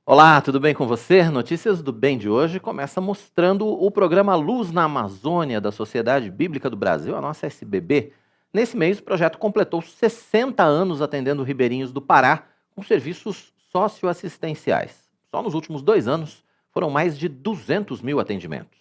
Olá, tudo bem com você? Notícias do Bem de hoje começa mostrando o programa Luz na Amazônia da Sociedade Bíblica do Brasil, a nossa SBB. Nesse mês, o projeto completou 60 anos atendendo ribeirinhos do Pará com serviços socioassistenciais. Só nos últimos 2 anos, foram mais de 200 mil atendimentos.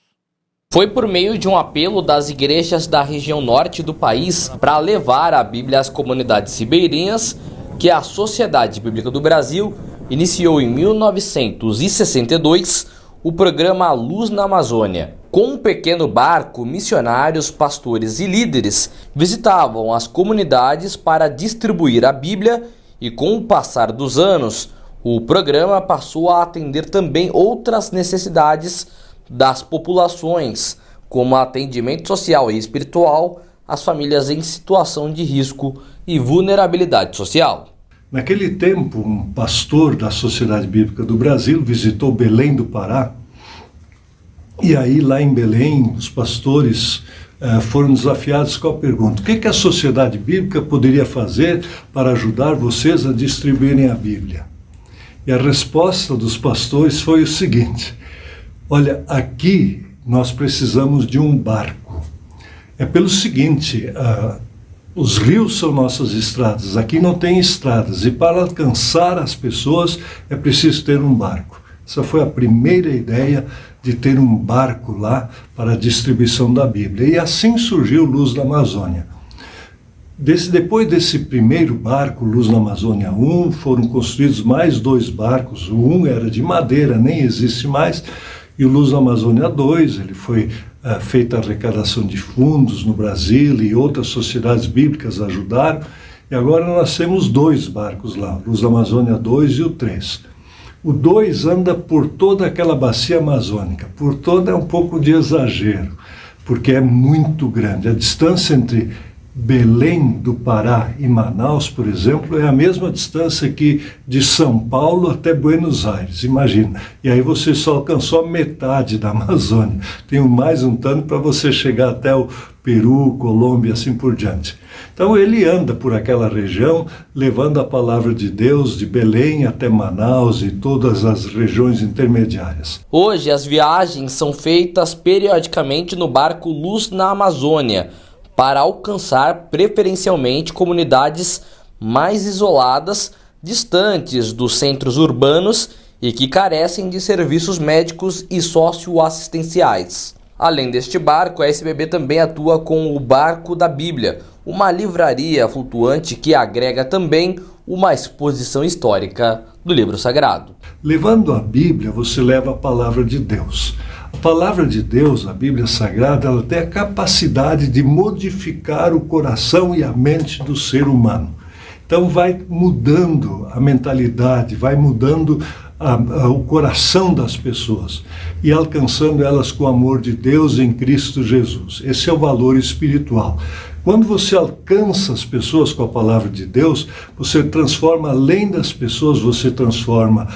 Foi por meio de um apelo das igrejas da região norte do país para levar a Bíblia às comunidades ribeirinhas que a Sociedade Bíblica do Brasil iniciou em 1962 o programa Luz na Amazônia. Com um pequeno barco, missionários, pastores e líderes visitavam as comunidades para distribuir a Bíblia e, com o passar dos anos, o programa passou a atender também outras necessidades das populações, como atendimento social e espiritual às famílias em situação de risco e vulnerabilidade social. Naquele tempo, um pastor da Sociedade Bíblica do Brasil visitou Belém do Pará, e aí lá em Belém os pastores foram desafiados com a pergunta: o que a Sociedade Bíblica poderia fazer para ajudar vocês a distribuírem a Bíblia? E a resposta dos pastores foi o seguinte: olha, aqui nós precisamos de um barco. É pelo seguinte, os rios são nossas estradas, aqui não tem estradas, e para alcançar as pessoas é preciso ter um barco. Essa foi a primeira ideia, de ter um barco lá para a distribuição da Bíblia. E assim surgiu Luz na Amazônia. Depois desse primeiro barco, Luz na Amazônia 1, foram construídos mais 2 barcos. O 1 era de madeira, nem existe mais, e o Luz na Amazônia 2, ele foi feita a arrecadação de fundos no Brasil e outras sociedades bíblicas ajudaram, e agora nós temos 2 barcos lá, Luz na Amazônia 2 e o 3. O 2 anda por toda aquela bacia amazônica, por toda é um pouco de exagero, porque é muito grande. A distância entre Belém do Pará e Manaus, por exemplo, é a mesma distância que de São Paulo até Buenos Aires, imagina. E aí você só alcançou a metade da Amazônia. Tem mais um tanto para você chegar até o Peru, Colômbia e assim por diante. Então ele anda por aquela região, levando a palavra de Deus de Belém até Manaus e todas as regiões intermediárias. Hoje as viagens são feitas periodicamente no barco Luz na Amazônia, para alcançar preferencialmente comunidades mais isoladas, distantes dos centros urbanos e que carecem de serviços médicos e socioassistenciais. Além deste barco, a SBB também atua com o Barco da Bíblia, uma livraria flutuante que agrega também uma exposição histórica do livro sagrado. Levando a Bíblia, você leva a palavra de Deus. A palavra de Deus, a Bíblia Sagrada, ela tem a capacidade de modificar o coração e a mente do ser humano. Então vai mudando a mentalidade, vai mudando o coração das pessoas e alcançando elas com o amor de Deus em Cristo Jesus. Esse é o valor espiritual. Quando você alcança as pessoas com a palavra de Deus, você transforma, além das pessoas, você transforma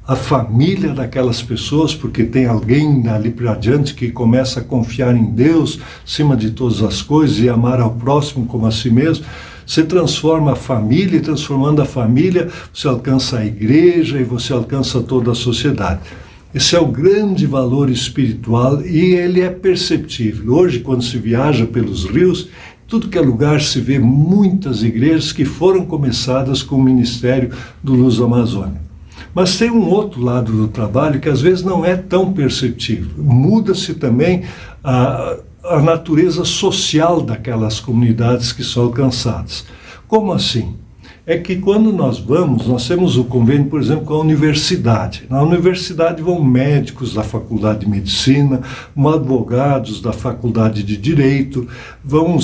a família daquelas pessoas, porque tem alguém dali para adiante que começa a confiar em Deus acima de todas as coisas e amar ao próximo como a si mesmo. Você transforma a família, e transformando a família, você alcança a igreja e você alcança toda a sociedade. Esse é o grande valor espiritual e ele é perceptível. Hoje, quando se viaja pelos rios, tudo que é lugar se vê muitas igrejas que foram começadas com o ministério do Luz Amazônia. Mas tem um outro lado do trabalho que às vezes não é tão perceptível. Muda-se também a natureza social daquelas comunidades que são alcançadas. Como assim? É que quando nós temos o convênio, por exemplo, com a universidade. Na universidade vão médicos da faculdade de medicina, vão advogados da faculdade de direito, vão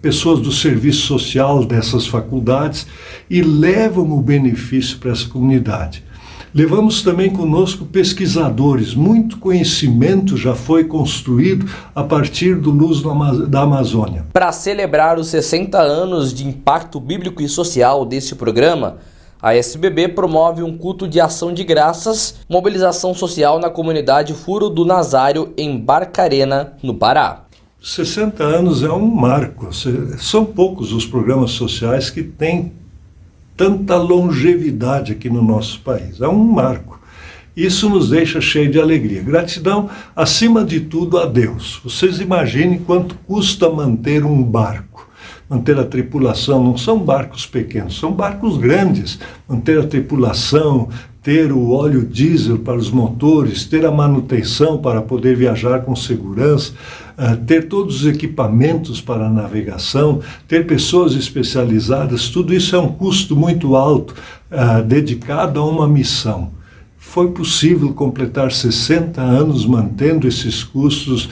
pessoas do serviço social dessas faculdades e levam o benefício para essa comunidade. Levamos também conosco pesquisadores, muito conhecimento já foi construído a partir do Luz da Amazônia. Para celebrar os 60 anos de impacto bíblico e social deste programa, a SBB promove um culto de ação de graças, mobilização social na comunidade Furo do Nazário, em Barcarena, no Pará. 60 anos é um marco, são poucos os programas sociais que têm tanta longevidade aqui no nosso país. É um marco. Isso nos deixa cheio de alegria. Gratidão, acima de tudo, a Deus. Vocês imaginem quanto custa manter um barco. Manter a tripulação, não são barcos pequenos, são barcos grandes. Manter a tripulação, ter o óleo diesel para os motores, ter a manutenção para poder viajar com segurança, ter todos os equipamentos para a navegação, ter pessoas especializadas, tudo isso é um custo muito alto, dedicado a uma missão. Foi possível completar 60 anos mantendo esses custos.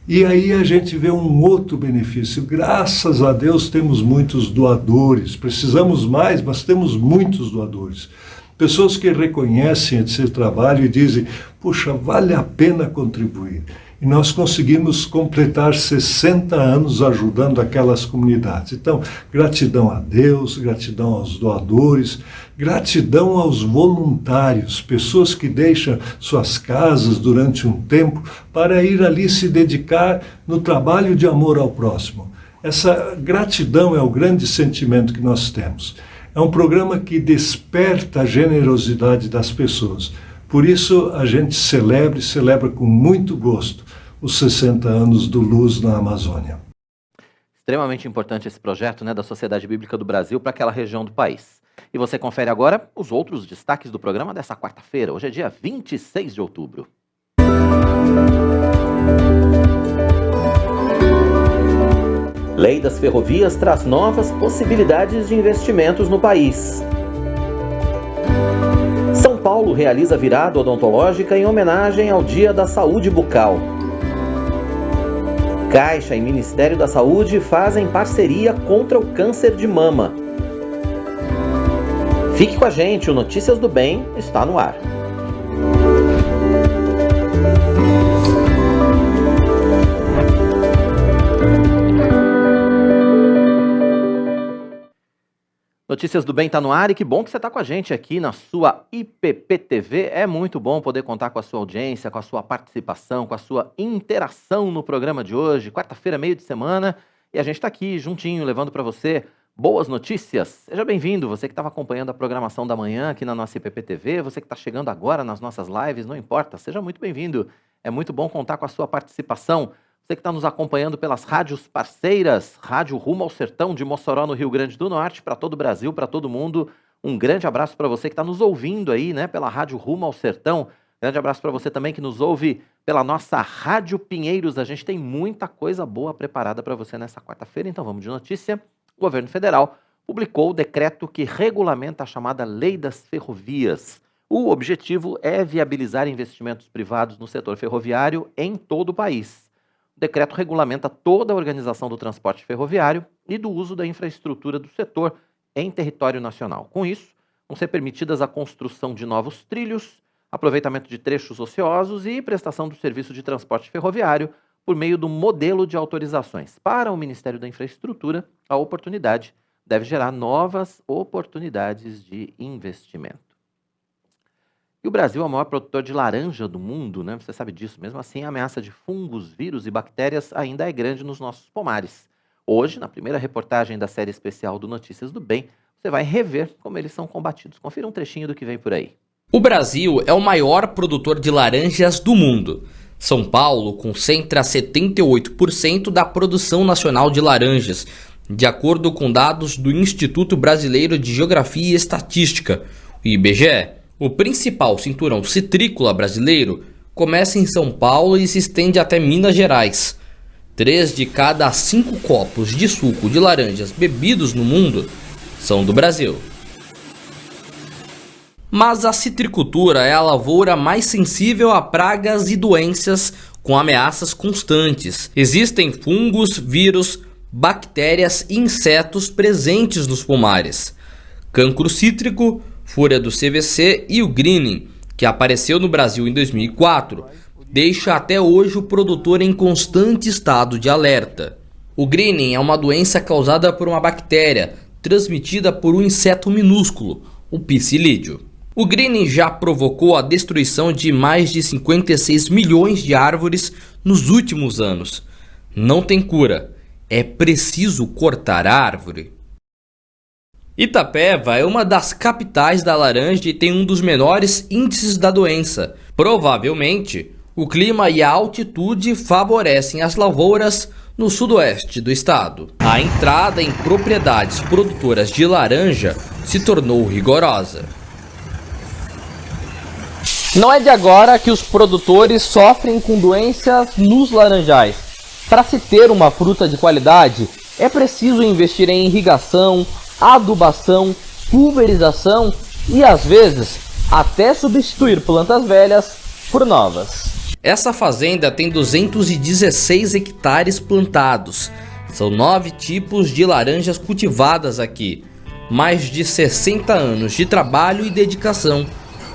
E aí a gente vê um outro benefício. Graças a Deus temos muitos doadores. Precisamos mais, mas temos muitos doadores. Pessoas que reconhecem esse trabalho e dizem, puxa, vale a pena contribuir. E nós conseguimos completar 60 anos ajudando aquelas comunidades. Então, gratidão a Deus, gratidão aos doadores, gratidão aos voluntários, pessoas que deixam suas casas durante um tempo para ir ali se dedicar no trabalho de amor ao próximo. Essa gratidão é o grande sentimento que nós temos. É um programa que desperta a generosidade das pessoas. Por isso a gente celebra com muito gosto os 60 anos do Luz na Amazônia. Extremamente importante esse projeto, né, da Sociedade Bíblica do Brasil para aquela região do país. E você confere agora os outros destaques do programa dessa quarta-feira. Hoje é dia 26 de outubro. Lei das Ferrovias traz novas possibilidades de investimentos no país. São Paulo realiza virada odontológica em homenagem ao Dia da Saúde Bucal. Caixa e Ministério da Saúde fazem parceria contra o câncer de mama. Fique com a gente, o Notícias do Bem está no ar. Notícias do Bem está no ar e que bom que você está com a gente aqui na sua IPP-TV. É muito bom poder contar com a sua audiência, com a sua participação, com a sua interação no programa de hoje. Quarta-feira, meio de semana, e a gente está aqui juntinho, levando para você boas notícias. Seja bem-vindo, você que estava acompanhando a programação da manhã aqui na nossa IPP-TV, você que está chegando agora nas nossas lives, não importa, seja muito bem-vindo. É muito bom contar com a sua participação. Você que está nos acompanhando pelas rádios parceiras, Rádio Rumo ao Sertão de Mossoró, no Rio Grande do Norte, para todo o Brasil, para todo mundo. Um grande abraço para você que está nos ouvindo aí, né, pela Rádio Rumo ao Sertão. Grande abraço para você também que nos ouve pela nossa Rádio Pinheiros. A gente tem muita coisa boa preparada para você nessa quarta-feira, então vamos de notícia. O governo federal publicou o decreto que regulamenta a chamada Lei das Ferrovias. O objetivo é viabilizar investimentos privados no setor ferroviário em todo o país. O decreto regulamenta toda a organização do transporte ferroviário e do uso da infraestrutura do setor em território nacional. Com isso, vão ser permitidas a construção de novos trilhos, aproveitamento de trechos ociosos e prestação do serviço de transporte ferroviário por meio do modelo de autorizações. Para o Ministério da Infraestrutura, a oportunidade deve gerar novas oportunidades de investimento. E o Brasil é o maior produtor de laranja do mundo, né? Você sabe disso. Mesmo assim, a ameaça de fungos, vírus e bactérias ainda é grande nos nossos pomares. Hoje, na primeira reportagem da série especial do Notícias do Bem, você vai rever como eles são combatidos. Confira um trechinho do que vem por aí. O Brasil é o maior produtor de laranjas do mundo. São Paulo concentra 78% da produção nacional de laranjas, de acordo com dados do Instituto Brasileiro de Geografia e Estatística, o IBGE. O principal cinturão citrícola brasileiro começa em São Paulo e se estende até Minas Gerais. 3 de cada 5 copos de suco de laranjas bebidos no mundo são do Brasil. Mas a citricultura é a lavoura mais sensível a pragas e doenças com ameaças constantes. Existem fungos, vírus, bactérias e insetos presentes nos pomares. Cancro cítrico, fúria do CVC e o greening, que apareceu no Brasil em 2004, deixa até hoje o produtor em constante estado de alerta. O greening é uma doença causada por uma bactéria, transmitida por um inseto minúsculo, o psilídeo. O greening já provocou a destruição de mais de 56 milhões de árvores nos últimos anos. Não tem cura, é preciso cortar a árvore. Itapeva é uma das capitais da laranja e tem um dos menores índices da doença. Provavelmente, o clima e a altitude favorecem as lavouras no sudoeste do estado. A entrada em propriedades produtoras de laranja se tornou rigorosa. Não é de agora que os produtores sofrem com doenças nos laranjais. Para se ter uma fruta de qualidade, é preciso investir em irrigação, adubação, pulverização e, às vezes, até substituir plantas velhas por novas. Essa fazenda tem 216 hectares plantados. São 9 tipos de laranjas cultivadas aqui. Mais de 60 anos de trabalho e dedicação,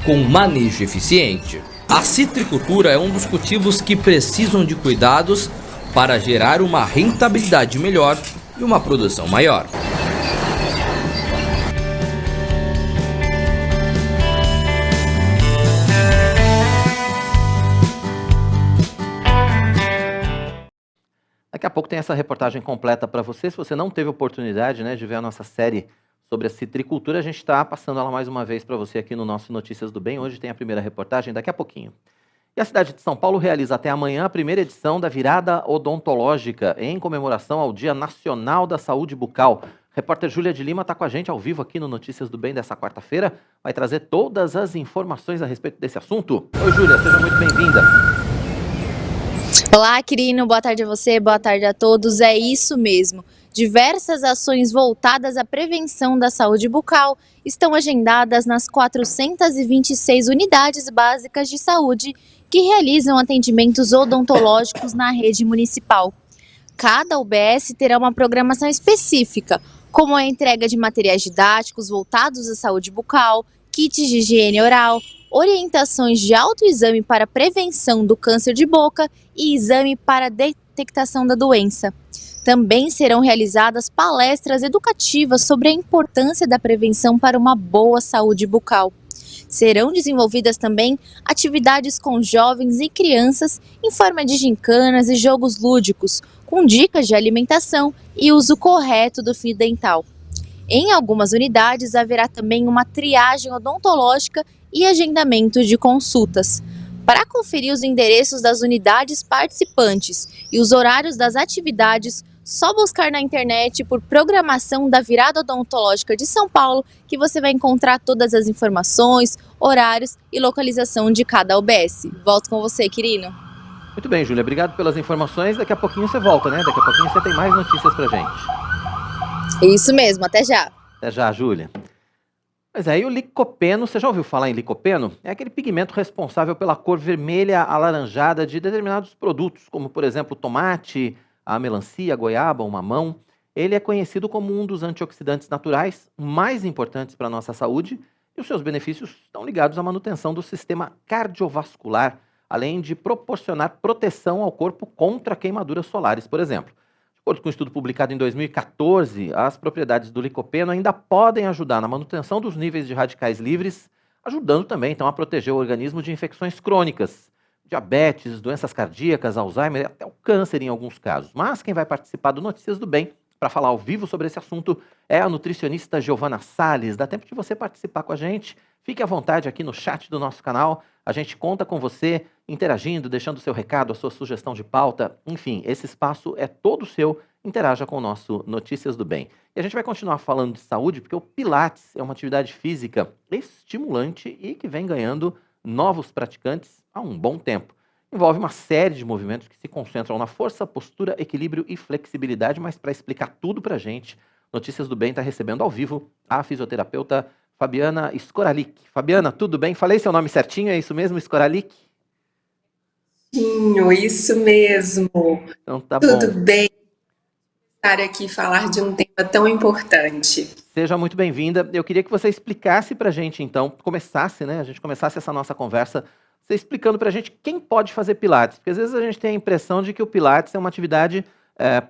com manejo eficiente. A citricultura é um dos cultivos que precisam de cuidados para gerar uma rentabilidade melhor e uma produção maior. Daqui a pouco tem essa reportagem completa para você. Se você não teve oportunidade, né, de ver a nossa série sobre a citricultura, a gente está passando ela mais uma vez para você aqui no nosso Notícias do Bem. Hoje tem a primeira reportagem, daqui a pouquinho. E a cidade de São Paulo realiza até amanhã a primeira edição da Virada Odontológica, em comemoração ao Dia Nacional da Saúde Bucal. A repórter Júlia de Lima está com a gente ao vivo aqui no Notícias do Bem dessa quarta-feira. Vai trazer todas as informações a respeito desse assunto. Oi, Júlia, seja muito bem-vinda. Olá, Quirino, boa tarde a você, boa tarde a todos. É isso mesmo. Diversas ações voltadas à prevenção da saúde bucal estão agendadas nas 426 unidades básicas de saúde que realizam atendimentos odontológicos na rede municipal. Cada UBS terá uma programação específica, como a entrega de materiais didáticos voltados à saúde bucal, kits de higiene oral, orientações de autoexame para prevenção do câncer de boca e exame para detectação da doença. Também serão realizadas palestras educativas sobre a importância da prevenção para uma boa saúde bucal. Serão desenvolvidas também atividades com jovens e crianças em forma de gincanas e jogos lúdicos, com dicas de alimentação e uso correto do fio dental. Em algumas unidades haverá também uma triagem odontológica e agendamento de consultas. Para conferir os endereços das unidades participantes e os horários das atividades, só buscar na internet por Programação da Virada Odontológica de São Paulo, que você vai encontrar todas as informações, horários e localização de cada UBS. Volto com você, Quirino. Muito bem, Júlia, obrigado pelas informações. Daqui a pouquinho você volta, né? Daqui a pouquinho você tem mais notícias pra gente. Isso mesmo, até já. Até já, Júlia. Mas aí o licopeno, você já ouviu falar em licopeno? É aquele pigmento responsável pela cor vermelha alaranjada de determinados produtos, como por exemplo o tomate, a melancia, a goiaba, o mamão. Ele é conhecido como um dos antioxidantes naturais mais importantes para a nossa saúde e os seus benefícios estão ligados à manutenção do sistema cardiovascular, além de proporcionar proteção ao corpo contra queimaduras solares, por exemplo. De acordo com um estudo publicado em 2014, as propriedades do licopeno ainda podem ajudar na manutenção dos níveis de radicais livres, ajudando também então a proteger o organismo de infecções crônicas, diabetes, doenças cardíacas, Alzheimer e até o câncer em alguns casos. Mas quem vai participar do Notícias do Bem para falar ao vivo sobre esse assunto é a nutricionista Giovana Salles. Dá tempo de você participar com a gente. Fique à vontade aqui no chat do nosso canal. A gente conta com você interagindo, deixando seu recado, a sua sugestão de pauta. Enfim, esse espaço é todo seu. Interaja com o nosso Notícias do Bem. E a gente vai continuar falando de saúde porque o Pilates é uma atividade física estimulante e que vem ganhando novos praticantes há um bom tempo. Envolve uma série de movimentos que se concentram na força, postura, equilíbrio e flexibilidade, mas para explicar tudo para a gente, Notícias do Bem está recebendo ao vivo a fisioterapeuta Fabiana Skoralik. Fabiana, tudo bem? Falei seu nome certinho, é isso mesmo, Skoralik? Sim, isso mesmo. Então tá Tudo bom. bem estar aqui e falar de um tema tão importante. Seja muito bem-vinda. Eu queria que você explicasse para a gente, então, a gente começasse essa nossa conversa, você explicando para a gente quem pode fazer Pilates, porque às vezes a gente tem a impressão de que o Pilates é uma atividade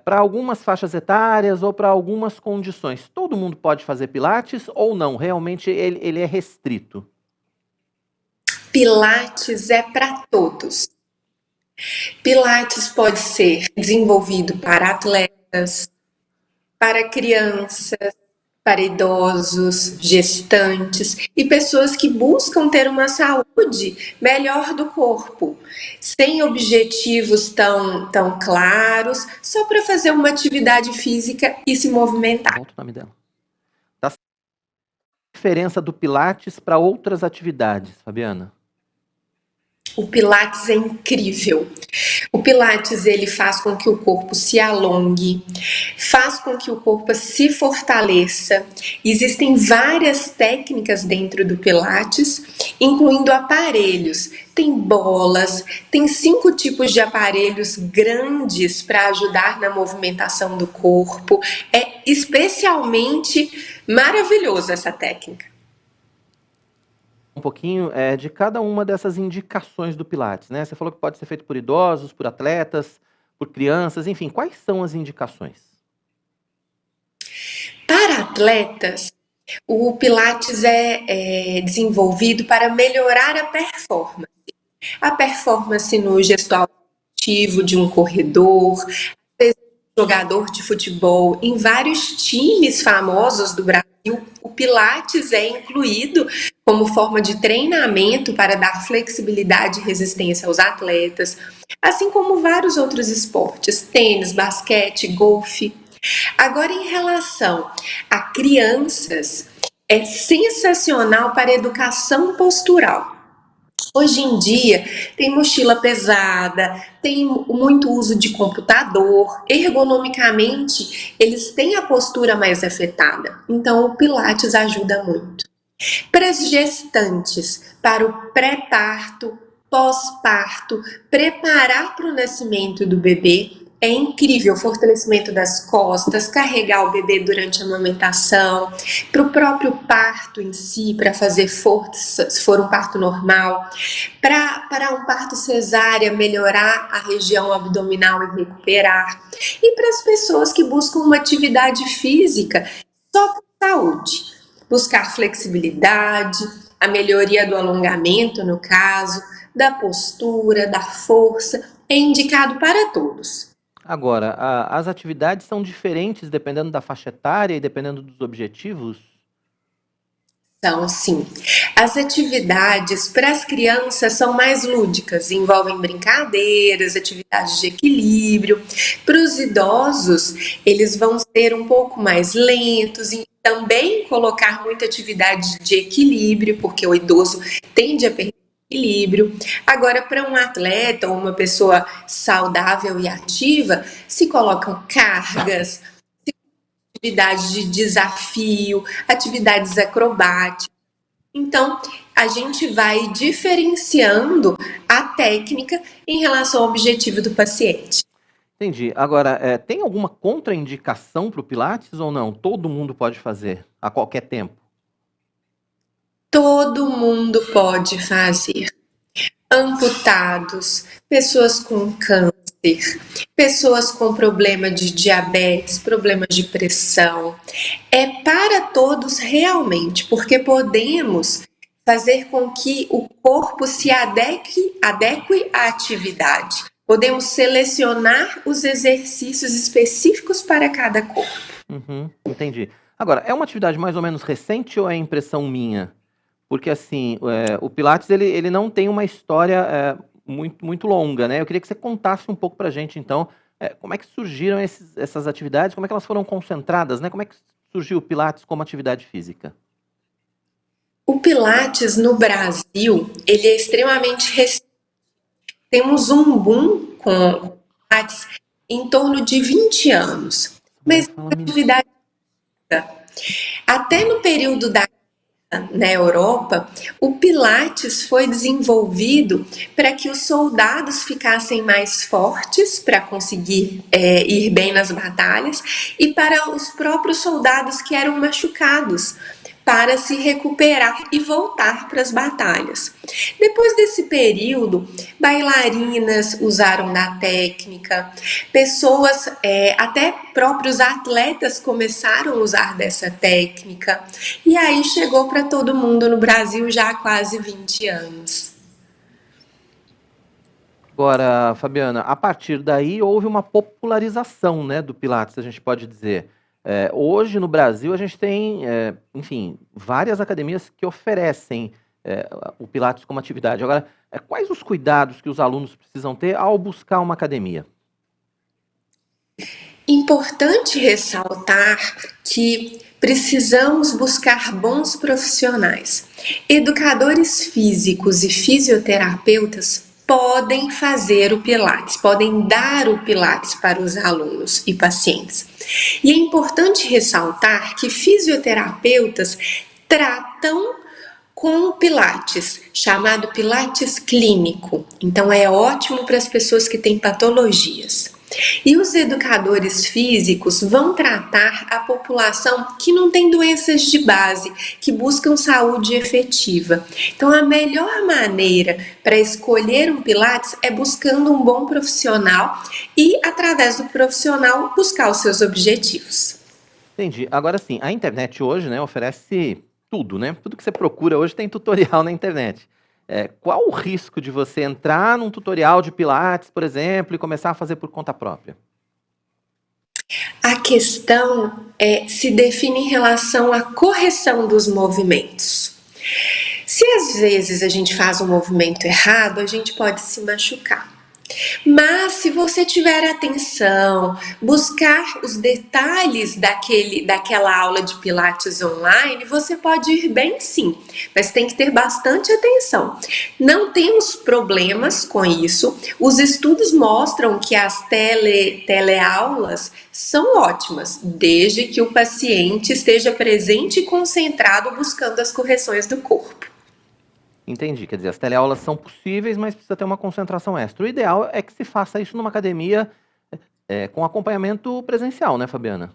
para algumas faixas etárias ou para algumas condições. Todo mundo pode fazer Pilates ou não? Realmente ele é restrito? Pilates é para todos. Pilates pode ser desenvolvido para atletas, para crianças, para idosos, gestantes e pessoas que buscam ter uma saúde melhor do corpo, sem objetivos tão claros, só para fazer uma atividade física e se movimentar. Volta o nome dela. Tá. A diferença do Pilates para outras atividades, Fabiana? O Pilates é incrível. O Pilates ele faz com que o corpo se alongue, faz com que o corpo se fortaleça. Existem várias técnicas dentro do Pilates, incluindo aparelhos. Tem bolas, tem 5 tipos de aparelhos grandes para ajudar na movimentação do corpo. É especialmente maravilhoso essa técnica. Um pouquinho de cada uma dessas indicações do Pilates, né? Você falou que pode ser feito por idosos, por atletas, por crianças, enfim, quais são as indicações? Para atletas, o Pilates é desenvolvido para melhorar a performance. A performance no gestual ativo de um corredor, jogador de futebol, em vários times famosos do Brasil, o Pilates é incluído como forma de treinamento para dar flexibilidade e resistência aos atletas, assim como vários outros esportes, tênis, basquete, golfe. Agora, em relação a crianças, é sensacional para a educação postural. Hoje em dia tem mochila pesada, tem muito uso de computador, ergonomicamente eles têm a postura mais afetada, então o Pilates ajuda muito. Para as gestantes, para o pré-parto, pós-parto, preparar para o nascimento do bebê, é incrível o fortalecimento das costas, carregar o bebê durante a amamentação, para o próprio parto em si, para fazer força, se for um parto normal, para um parto cesárea, melhorar a região abdominal e recuperar, e para as pessoas que buscam uma atividade física só por saúde, buscar flexibilidade, a melhoria do alongamento, no caso, da postura, da força, é indicado para todos. Agora, as atividades são diferentes dependendo da faixa etária e dependendo dos objetivos? São, sim. As atividades para as crianças são mais lúdicas, envolvem brincadeiras, atividades de equilíbrio. Para os idosos, eles vão ser um pouco mais lentos e também colocar muita atividade de equilíbrio, porque o idoso tende a perder equilíbrio. Agora, para um atleta ou uma pessoa saudável e ativa, se colocam cargas, atividades de desafio, atividades acrobáticas. Então, a gente vai diferenciando a técnica em relação ao objetivo do paciente. Entendi. Agora, tem alguma contraindicação para o Pilates ou não? Todo mundo pode fazer a qualquer tempo? Todo mundo pode fazer. Amputados, pessoas com câncer, pessoas com problema de diabetes, problemas de pressão. É para todos realmente, porque podemos fazer com que o corpo se adeque à atividade. Podemos selecionar os exercícios específicos para cada corpo. Entendi. Agora, é uma atividade mais ou menos recente ou é impressão minha? Porque, assim, o Pilates, ele não tem uma história muito longa, né? Eu queria que você contasse um pouco pra gente, então, como é que surgiram essas atividades, como é que elas foram concentradas, né? Como é que surgiu o Pilates como atividade física? O Pilates no Brasil, ele é extremamente recente. Temos um boom com o Pilates em torno de 20 anos. Mas a atividade até no período da na Europa, o Pilates foi desenvolvido para que os soldados ficassem mais fortes para conseguir ir bem nas batalhas e para os próprios soldados que eram machucados para se recuperar e voltar para as batalhas. Depois desse período, bailarinas usaram da técnica, pessoas, até próprios atletas começaram a usar dessa técnica, e aí chegou para todo mundo no Brasil já há quase 20 anos. Agora, Fabiana, a partir daí houve uma popularização, né, do Pilates, a gente pode dizer. Hoje, no Brasil, a gente tem, enfim, várias academias que oferecem o Pilates como atividade. Agora, quais os cuidados que os alunos precisam ter ao buscar uma academia? Importante ressaltar que precisamos buscar bons profissionais. Educadores físicos e fisioterapeutas podem fazer o Pilates, podem dar o Pilates para os alunos e pacientes. E é importante ressaltar que fisioterapeutas tratam com o Pilates, chamado Pilates clínico. Então é ótimo para as pessoas que têm patologias. E os educadores físicos vão tratar a população que não tem doenças de base, que buscam saúde efetiva. Então, a melhor maneira para escolher um Pilates é buscando um bom profissional e, através do profissional, buscar os seus objetivos. Entendi. Agora sim, a internet hoje, né, oferece tudo, né? Tudo que você procura hoje tem tutorial na internet. Qual o risco de você entrar num tutorial de Pilates, por exemplo, e começar a fazer por conta própria? A questão se define em relação à correção dos movimentos. Se às vezes a gente faz um movimento errado, a gente pode se machucar. Mas se você tiver atenção, buscar os detalhes daquela aula de Pilates online, você pode ir bem sim, mas tem que ter bastante atenção. Não temos problemas com isso. Os estudos mostram que as teleaulas são ótimas, desde que o paciente esteja presente e concentrado buscando as correções do corpo. Entendi, quer dizer, as teleaulas são possíveis, mas precisa ter uma concentração extra. O ideal é que se faça isso numa academia com acompanhamento presencial, né, Fabiana?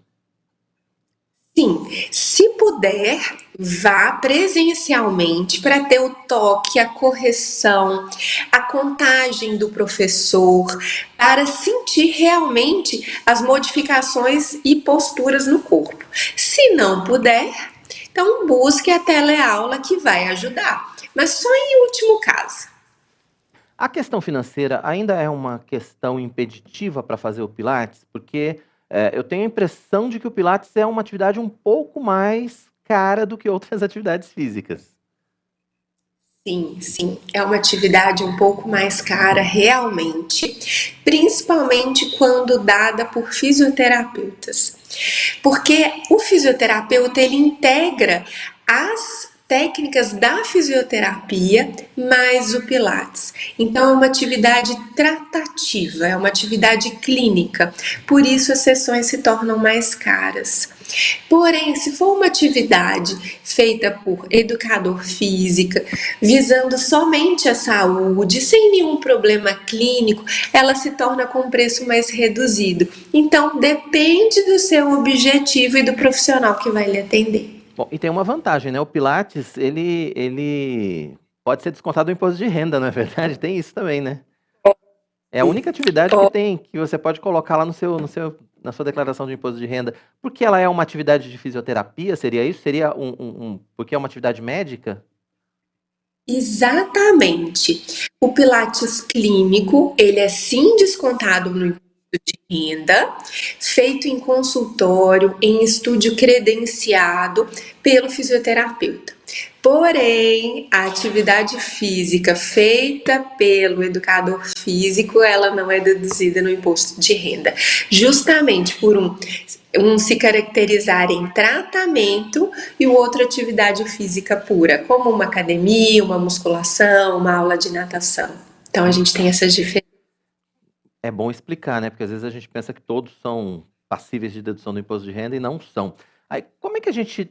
Sim, se puder, vá presencialmente para ter o toque, a correção, a contagem do professor, para sentir realmente as modificações e posturas no corpo. Se não puder, então busque a teleaula que vai ajudar, mas só em último caso. A questão financeira ainda é uma questão impeditiva para fazer o Pilates, porque eu tenho a impressão de que o Pilates é uma atividade um pouco mais cara do que outras atividades físicas. Sim, é uma atividade um pouco mais cara realmente, principalmente quando dada por fisioterapeutas. Porque o fisioterapeuta ele integra as técnicas da fisioterapia mais o Pilates. Então é uma atividade tratativa, é uma atividade clínica, por isso as sessões se tornam mais caras. Porém, se for uma atividade feita por educador física, visando somente a saúde, sem nenhum problema clínico, ela se torna com um preço mais reduzido. Então, depende do seu objetivo e do profissional que vai lhe atender. Bom, e tem uma vantagem, né? O Pilates, ele pode ser descontado do imposto de renda, não é verdade? Tem isso também, né? É a única atividade que você pode colocar lá na sua declaração de imposto de renda. Porque ela é uma atividade de fisioterapia, seria isso? Seria porque é uma atividade médica? Exatamente. O Pilates clínico, ele é sim descontado no imposto de renda, feito em consultório, em estúdio credenciado pelo fisioterapeuta. Porém, a atividade física feita pelo educador físico, ela não é deduzida no imposto de renda, justamente por um se caracterizar em tratamento e o outro atividade física pura, como uma academia, uma musculação, uma aula de natação. Então, a gente tem essas diferenças. É bom explicar, né? Porque às vezes a gente pensa que todos são passíveis de dedução do imposto de renda e não são. Aí, como é que a gente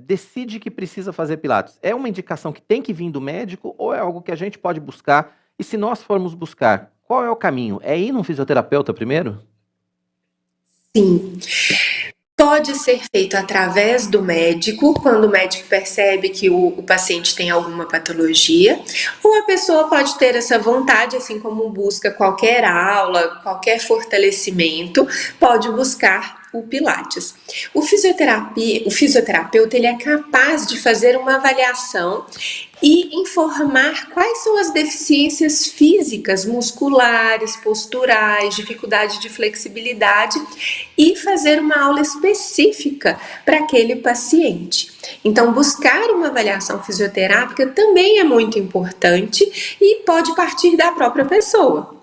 decide que precisa fazer Pilates? É uma indicação que tem que vir do médico ou é algo que a gente pode buscar? E se nós formos buscar, qual é o caminho? É ir num fisioterapeuta primeiro? Sim. Pode ser feito através do médico, quando o médico percebe que o paciente tem alguma patologia, ou a pessoa pode ter essa vontade, assim como busca qualquer aula, qualquer fortalecimento, pode buscar o Pilates. O fisioterapeuta ele é capaz de fazer uma avaliação e informar quais são as deficiências físicas, musculares, posturais, dificuldade de flexibilidade e fazer uma aula específica para aquele paciente. Então, buscar uma avaliação fisioterápica também é muito importante e pode partir da própria pessoa.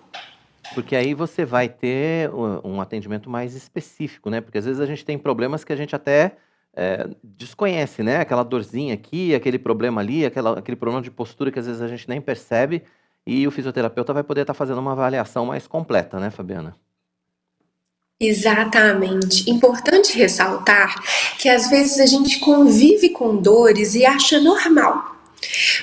Porque aí você vai ter um atendimento mais específico, né? Porque às vezes a gente tem problemas que a gente até desconhece, né? Aquela dorzinha aqui, aquele problema ali, aquele problema de postura que às vezes a gente nem percebe, e o fisioterapeuta vai poder estar fazendo uma avaliação mais completa, né, Fabiana? Exatamente. Importante ressaltar que às vezes a gente convive com dores e acha normal.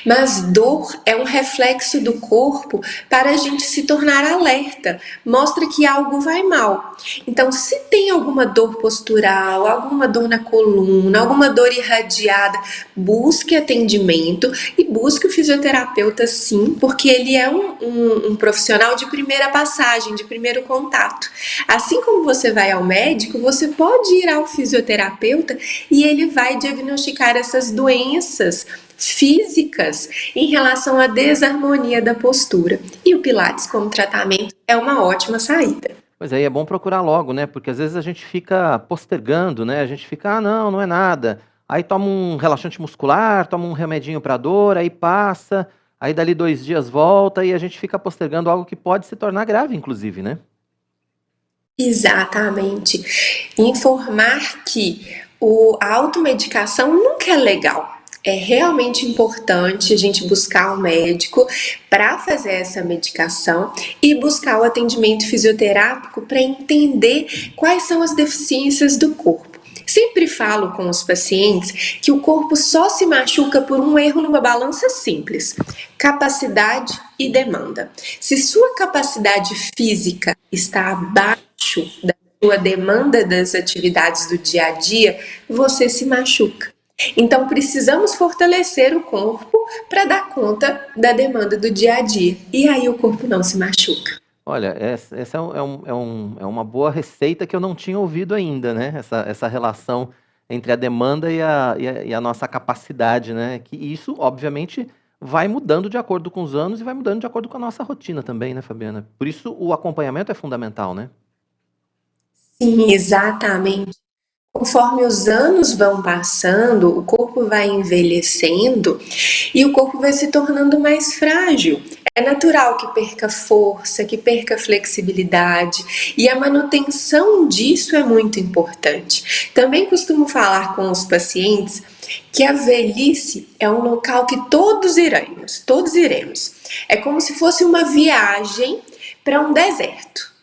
Mas dor é um reflexo do corpo para a gente se tornar alerta, mostra que algo vai mal. Então, se tem alguma dor postural, alguma dor na coluna, alguma dor irradiada, busque atendimento e busque o fisioterapeuta sim, porque ele é um profissional de primeira passagem, de primeiro contato. Assim como você vai ao médico, você pode ir ao fisioterapeuta e ele vai diagnosticar essas doenças físicas em relação à desarmonia da postura. E o Pilates como tratamento é uma ótima saída. Pois aí é bom procurar logo, né? Porque às vezes a gente fica postergando, né? A gente fica, não é nada. Aí toma um relaxante muscular, toma um remedinho para dor, aí passa, aí dali 2 dias volta e a gente fica postergando algo que pode se tornar grave, inclusive, né? Exatamente. Informar que a automedicação nunca é legal. É realmente importante a gente buscar um médico para fazer essa medicação e buscar o atendimento fisioterápico para entender quais são as deficiências do corpo. Sempre falo com os pacientes que o corpo só se machuca por um erro numa balança simples: capacidade e demanda. Se sua capacidade física está abaixo da sua demanda das atividades do dia a dia, você se machuca. Então, precisamos fortalecer o corpo para dar conta da demanda do dia a dia. E aí o corpo não se machuca. Olha, essa é uma boa receita que eu não tinha ouvido ainda, né? Essa relação entre a demanda e a nossa capacidade, né? Que isso, obviamente, vai mudando de acordo com os anos e vai mudando de acordo com a nossa rotina também, né, Fabiana? Por isso, o acompanhamento é fundamental, né? Sim, exatamente. Conforme os anos vão passando, o corpo vai envelhecendo e o corpo vai se tornando mais frágil. É natural que perca força, que perca flexibilidade e a manutenção disso é muito importante. Também costumo falar com os pacientes que a velhice é um local que todos iremos. É como se fosse uma viagem para um deserto.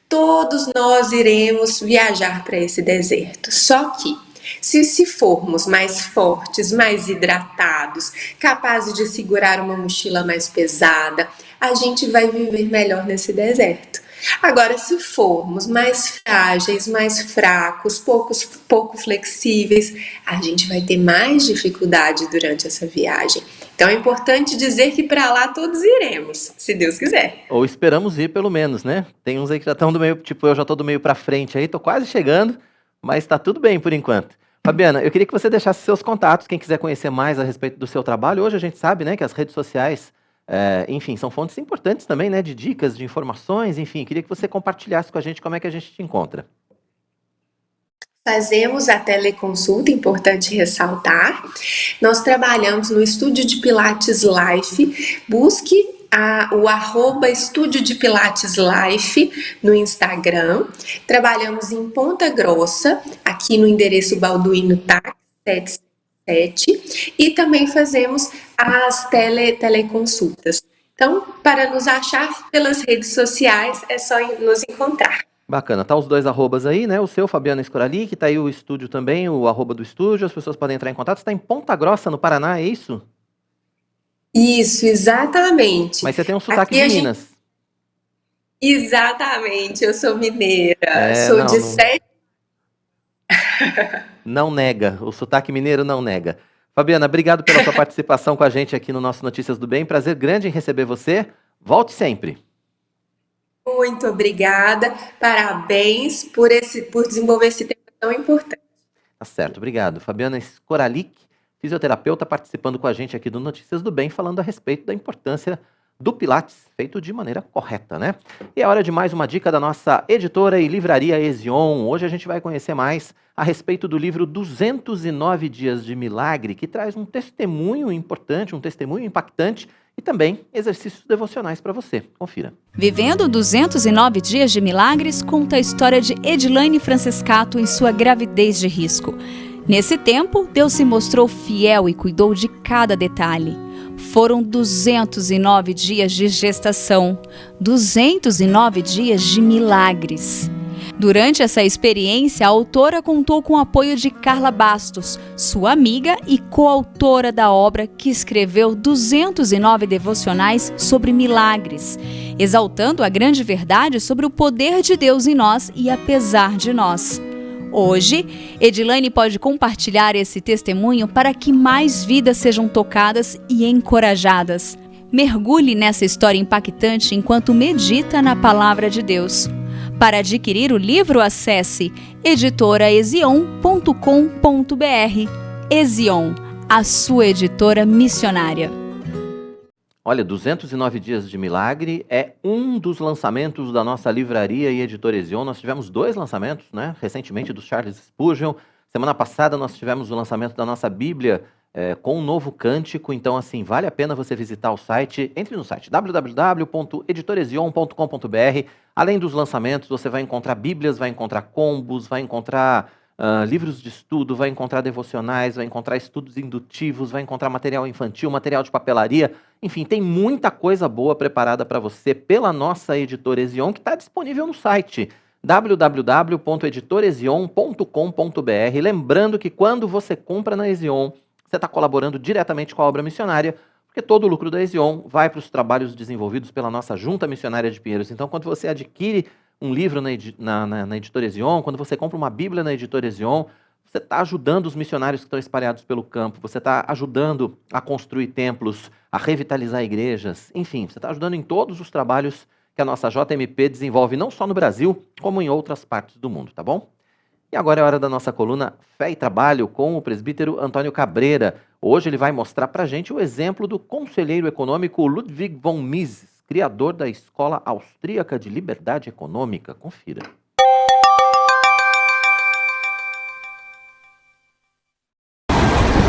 Todos nós iremos viajar para esse deserto. Só que, se formos mais fortes, mais hidratados, capazes de segurar uma mochila mais pesada, a gente vai viver melhor nesse deserto. Agora, se formos mais frágeis, mais fracos, pouco flexíveis, a gente vai ter mais dificuldade durante essa viagem. Então é importante dizer que para lá todos iremos, se Deus quiser. Ou esperamos ir, pelo menos, né? Tem uns aí que já estão do meio, tipo, eu já tô do meio para frente aí, tô quase chegando, mas tá tudo bem por enquanto. Fabiana, eu queria que você deixasse seus contatos, quem quiser conhecer mais a respeito do seu trabalho. Hoje a gente sabe, né, que as redes sociais, enfim, são fontes importantes também, né, de dicas, de informações, enfim, queria que você compartilhasse com a gente como é que a gente te encontra. Fazemos a teleconsulta, importante ressaltar. Nós trabalhamos no Estúdio de Pilates Life. Busque o @, Estúdio de Pilates Life no Instagram. Trabalhamos em Ponta Grossa, aqui no endereço Balduino Tax 777. E também fazemos as teleconsultas. Então, para nos achar pelas redes sociais, é só nos encontrar. Bacana, tá os 2 arrobas aí, né? O seu, Fabiana Escorali, que tá aí o estúdio também, o @ do estúdio, as pessoas podem entrar em contato. Você tá em Ponta Grossa, no Paraná, é isso? Isso, exatamente. Mas você tem um sotaque de Minas. Exatamente, eu sou mineira, sou não, de não... 7. Não nega, o sotaque mineiro não nega. Fabiana, obrigado pela sua participação com a gente aqui no nosso Notícias do Bem. Prazer grande em receber você. Volte sempre. Muito obrigada, parabéns por desenvolver esse tema tão importante. Tá certo, obrigado. Fabiana Skoralik, fisioterapeuta, participando com a gente aqui do Notícias do Bem, falando a respeito da importância do Pilates, feito de maneira correta, né? E é hora de mais uma dica da nossa editora e livraria Ezion. Hoje a gente vai conhecer mais a respeito do livro 209 Dias de Milagre, que traz um testemunho importante, um testemunho impactante e também exercícios devocionais para você. Confira. Vivendo 209 Dias de Milagres conta a história de Edilaine Francescato em sua gravidez de risco. Nesse tempo, Deus se mostrou fiel e cuidou de cada detalhe. Foram 209 dias de gestação, 209 dias de milagres. Durante essa experiência, a autora contou com o apoio de Carla Bastos, sua amiga e coautora da obra, que escreveu 209 devocionais sobre milagres, exaltando a grande verdade sobre o poder de Deus em nós e apesar de nós. Hoje, Edilaine pode compartilhar esse testemunho para que mais vidas sejam tocadas e encorajadas. Mergulhe nessa história impactante enquanto medita na palavra de Deus. Para adquirir o livro, acesse editoraezion.com.br. Ezion, a sua editora missionária. Olha, 209 Dias de Milagre é um dos lançamentos da nossa livraria e editora Ezion. Nós tivemos 2 lançamentos, né? Recentemente, do Charles Spurgeon. Semana passada nós tivemos o lançamento da nossa Bíblia com um novo cântico. Então, assim, vale a pena você visitar o site. Entre no site www.editorezion.com.br. Além dos lançamentos, você vai encontrar Bíblias, vai encontrar combos, vai encontrar livros de estudo, vai encontrar devocionais, vai encontrar estudos indutivos, vai encontrar material infantil, material de papelaria. Enfim, tem muita coisa boa preparada para você pela nossa editora Ezion, que está disponível no site www.editorezion.com.br. Lembrando que quando você compra na Ezion, você está colaborando diretamente com a obra missionária, porque todo o lucro da Ezion vai para os trabalhos desenvolvidos pela nossa Junta Missionária de Pinheiros. Então, quando você adquire um livro na editora Ezion, quando você compra uma Bíblia na editora Ezion, você está ajudando os missionários que estão espalhados pelo campo, você está ajudando a construir templos, a revitalizar igrejas, enfim, você está ajudando em todos os trabalhos que a nossa JMP desenvolve, não só no Brasil, como em outras partes do mundo, tá bom? E agora é hora da nossa coluna Fé e Trabalho com o presbítero Antônio Cabreira. Hoje ele vai mostrar para a gente o exemplo do conselheiro econômico Ludwig von Mises, criador da Escola Austríaca de Liberdade Econômica. Confira.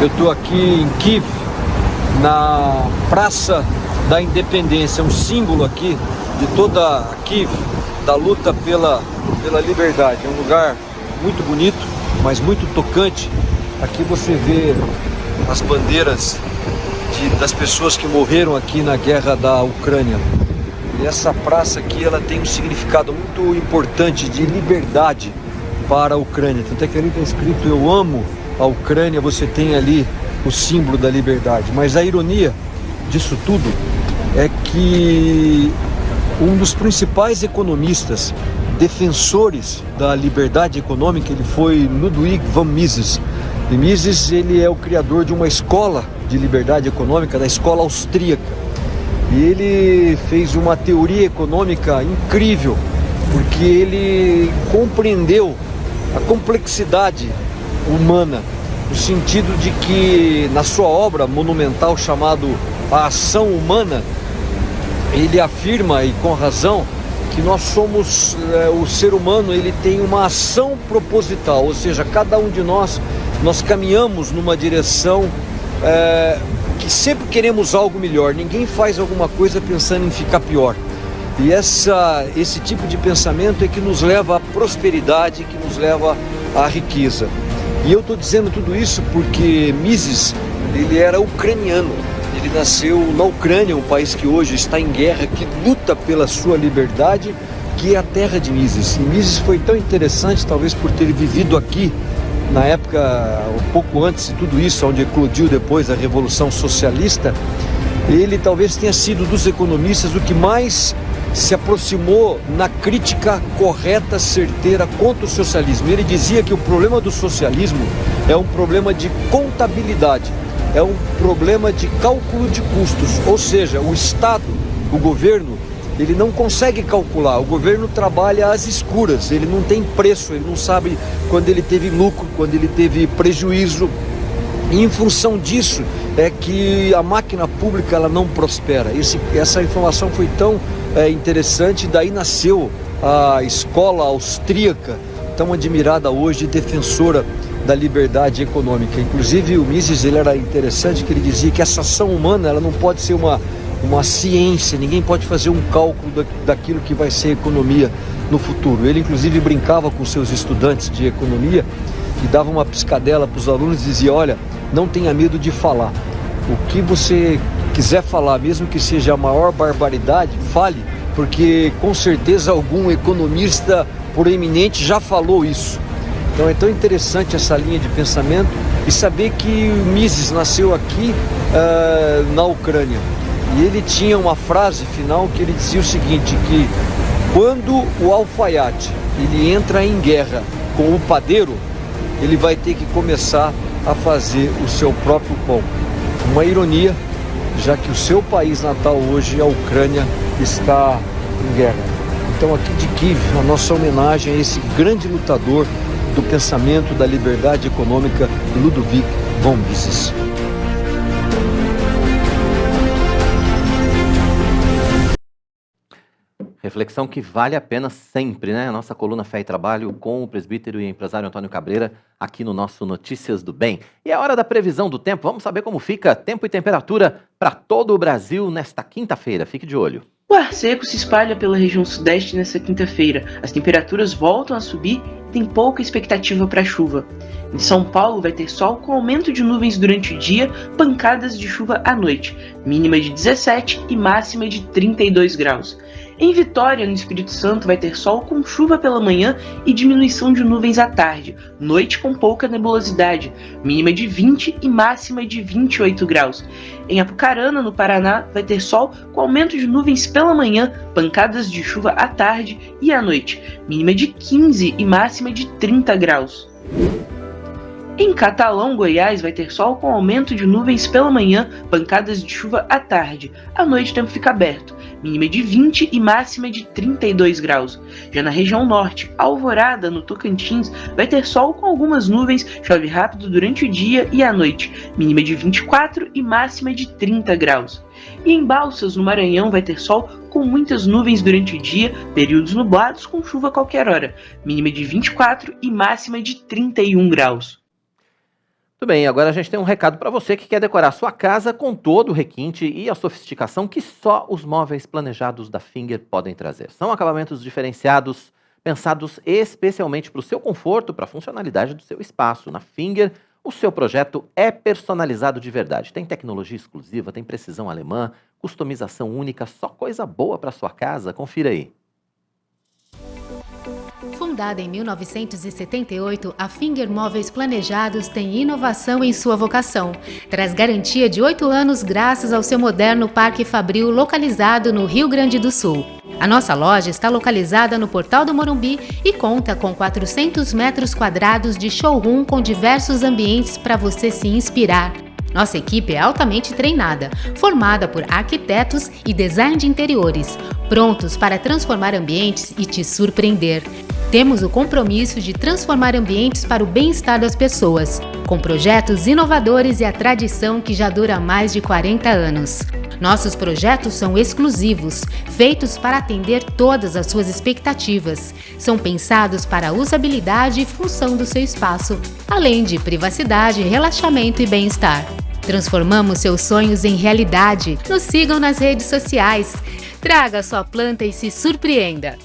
Eu estou aqui em Kiev, na Praça da Independência, um símbolo aqui de toda Kiev, da luta pela liberdade. É um lugar muito bonito, mas muito tocante. Aqui você vê as bandeiras das pessoas que morreram aqui na guerra da Ucrânia. E essa praça aqui, ela tem um significado muito importante de liberdade para a Ucrânia. Tanto é que ali está escrito: eu amo a Ucrânia. Você tem ali o símbolo da liberdade. Mas a ironia disso tudo é que um dos principais economistas defensores da liberdade econômica, ele foi Ludwig von Mises. E Mises, ele é o criador de uma escola de liberdade econômica, da escola austríaca. E ele fez uma teoria econômica incrível, porque ele compreendeu a complexidade humana, no sentido de que, na sua obra monumental chamado A Ação Humana, ele afirma, e com razão, que nós somos, o ser humano, ele tem uma ação proposital, ou seja, cada um de nós caminhamos numa direção que sempre queremos algo melhor. Ninguém faz alguma coisa pensando em ficar pior. E esse tipo de pensamento é que nos leva à prosperidade, que nos leva à riqueza. E eu estou dizendo tudo isso porque Mises, ele era ucraniano. Ele nasceu na Ucrânia, um país que hoje está em guerra, que luta pela sua liberdade, que é a terra de Mises. E Mises foi tão interessante, talvez por ter vivido aqui, na época, um pouco antes de tudo isso, onde eclodiu depois a Revolução Socialista. Ele talvez tenha sido, dos economistas, o que mais se aproximou na crítica correta, certeira contra o socialismo. Ele dizia que o problema do socialismo é um problema de contabilidade, é um problema de cálculo de custos, ou seja, o Estado, o governo, ele não consegue calcular. O governo trabalha às escuras, ele não tem preço, ele não sabe quando ele teve lucro, quando ele teve prejuízo. E em função disso é que a máquina pública ela não prospera. Essa informação foi tão interessante, daí nasceu a escola austríaca, tão admirada hoje, defensora da liberdade econômica. Inclusive o Mises, ele era interessante que ele dizia que essa ação humana ela não pode ser uma ciência, ninguém pode fazer um cálculo daquilo que vai ser economia no futuro. Ele inclusive brincava com seus estudantes de economia e dava uma piscadela para os alunos e dizia: olha, não tenha medo de falar. O que você quiser falar, mesmo que seja a maior barbaridade, fale, porque com certeza algum economista proeminente já falou isso. Então é tão interessante essa linha de pensamento e saber que o Mises nasceu aqui na Ucrânia. E ele tinha uma frase final que ele dizia o seguinte, que quando o alfaiate ele entra em guerra com o padeiro, ele vai ter que começar a fazer o seu próprio pão. Uma ironia, já que o seu país natal hoje, a Ucrânia, está em guerra. Então aqui de Kiev, a nossa homenagem a esse grande lutador do pensamento da liberdade econômica, Ludwig von Mises. Reflexão que vale a pena sempre, né? A nossa coluna Fé e Trabalho com o presbítero e empresário Antônio Cabreira, aqui no nosso Notícias do Bem. E é hora da previsão do tempo. Vamos saber como fica tempo e temperatura para todo o Brasil nesta quinta-feira. Fique de olho. O ar seco se espalha pela região sudeste nesta quinta-feira. As temperaturas voltam a subir e tem pouca expectativa para chuva. Em São Paulo vai ter sol com aumento de nuvens durante o dia, pancadas de chuva à noite, mínima de 17 e máxima de 32 graus. Em Vitória, no Espírito Santo, vai ter sol com chuva pela manhã e diminuição de nuvens à tarde, noite com pouca nebulosidade, mínima de 20 e máxima de 28 graus. Em Apucarana, no Paraná, vai ter sol com aumento de nuvens pela manhã, pancadas de chuva à tarde e à noite, mínima de 15 e máxima de 30 graus. Em Catalão, Goiás, vai ter sol com aumento de nuvens pela manhã, pancadas de chuva à tarde. À noite o tempo fica aberto, mínima de 20 e máxima de 32 graus. Já na região norte, Alvorada, no Tocantins, vai ter sol com algumas nuvens, chove rápido durante o dia e à noite, mínima de 24 e máxima de 30 graus. E em Balsas, no Maranhão, vai ter sol com muitas nuvens durante o dia, períodos nublados com chuva a qualquer hora, mínima de 24 e máxima de 31 graus. Muito bem, agora a gente tem um recado para você que quer decorar sua casa com todo o requinte e a sofisticação que só os móveis planejados da Finger podem trazer. São acabamentos diferenciados, pensados especialmente para o seu conforto, para a funcionalidade do seu espaço. Na Finger, o seu projeto é personalizado de verdade. Tem tecnologia exclusiva, tem precisão alemã, customização única, só coisa boa para sua casa. Confira aí. Fundada em 1978, a Finger Móveis Planejados tem inovação em sua vocação. Traz garantia de 8 anos graças ao seu moderno Parque Fabril localizado no Rio Grande do Sul. A nossa loja está localizada no Portal do Morumbi e conta com 400 metros quadrados de showroom com diversos ambientes para você se inspirar. Nossa equipe é altamente treinada, formada por arquitetos e design de interiores, prontos para transformar ambientes e te surpreender. Temos o compromisso de transformar ambientes para o bem-estar das pessoas, com projetos inovadores e a tradição que já dura mais de 40 anos. Nossos projetos são exclusivos, feitos para atender todas as suas expectativas. São pensados para a usabilidade e função do seu espaço, além de privacidade, relaxamento e bem-estar. Transformamos seus sonhos em realidade. Nos sigam nas redes sociais. Traga sua planta e se surpreenda.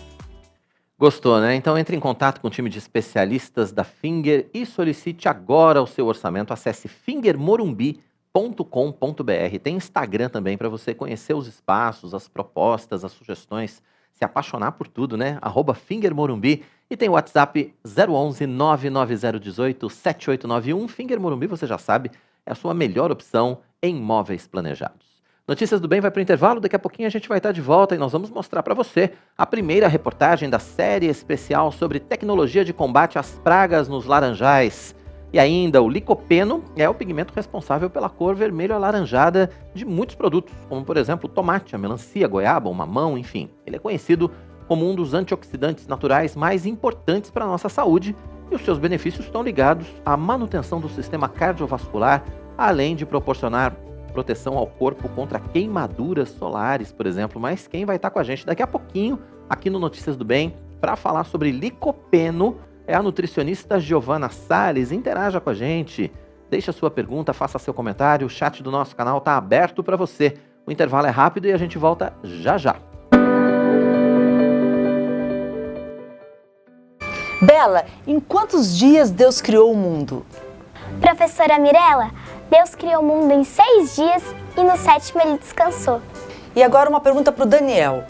Gostou, né? Então entre em contato com o time de especialistas da Finger e solicite agora o seu orçamento. Acesse fingermorumbi.com.br. Tem Instagram também para você conhecer os espaços, as propostas, as sugestões, se apaixonar por tudo, né? @fingermorumbi. E tem o WhatsApp 011 99018 7891. Finger Morumbi, você já sabe, é a sua melhor opção em móveis planejados. Notícias do Bem vai para o intervalo, daqui a pouquinho a gente vai estar de volta e nós vamos mostrar para você a primeira reportagem da série especial sobre tecnologia de combate às pragas nos laranjais. E ainda o licopeno é o pigmento responsável pela cor vermelho alaranjada de muitos produtos, como por exemplo o tomate, a melancia, a goiaba, o mamão, enfim. Ele é conhecido como um dos antioxidantes naturais mais importantes para a nossa saúde e os seus benefícios estão ligados à manutenção do sistema cardiovascular, além de proporcionar proteção ao corpo contra queimaduras solares, por exemplo. Mas quem vai estar com a gente daqui a pouquinho aqui no Notícias do Bem para falar sobre licopeno é a nutricionista Giovana Salles. Interaja com a gente, deixa a sua pergunta, faça seu comentário, o chat do nosso canal está aberto para você. O intervalo é rápido e a gente volta já já. Bela, em quantos dias Deus criou o mundo? Professora Mirella, Deus criou o mundo em 6 dias e no 7º ele descansou. E agora uma pergunta para o Daniel.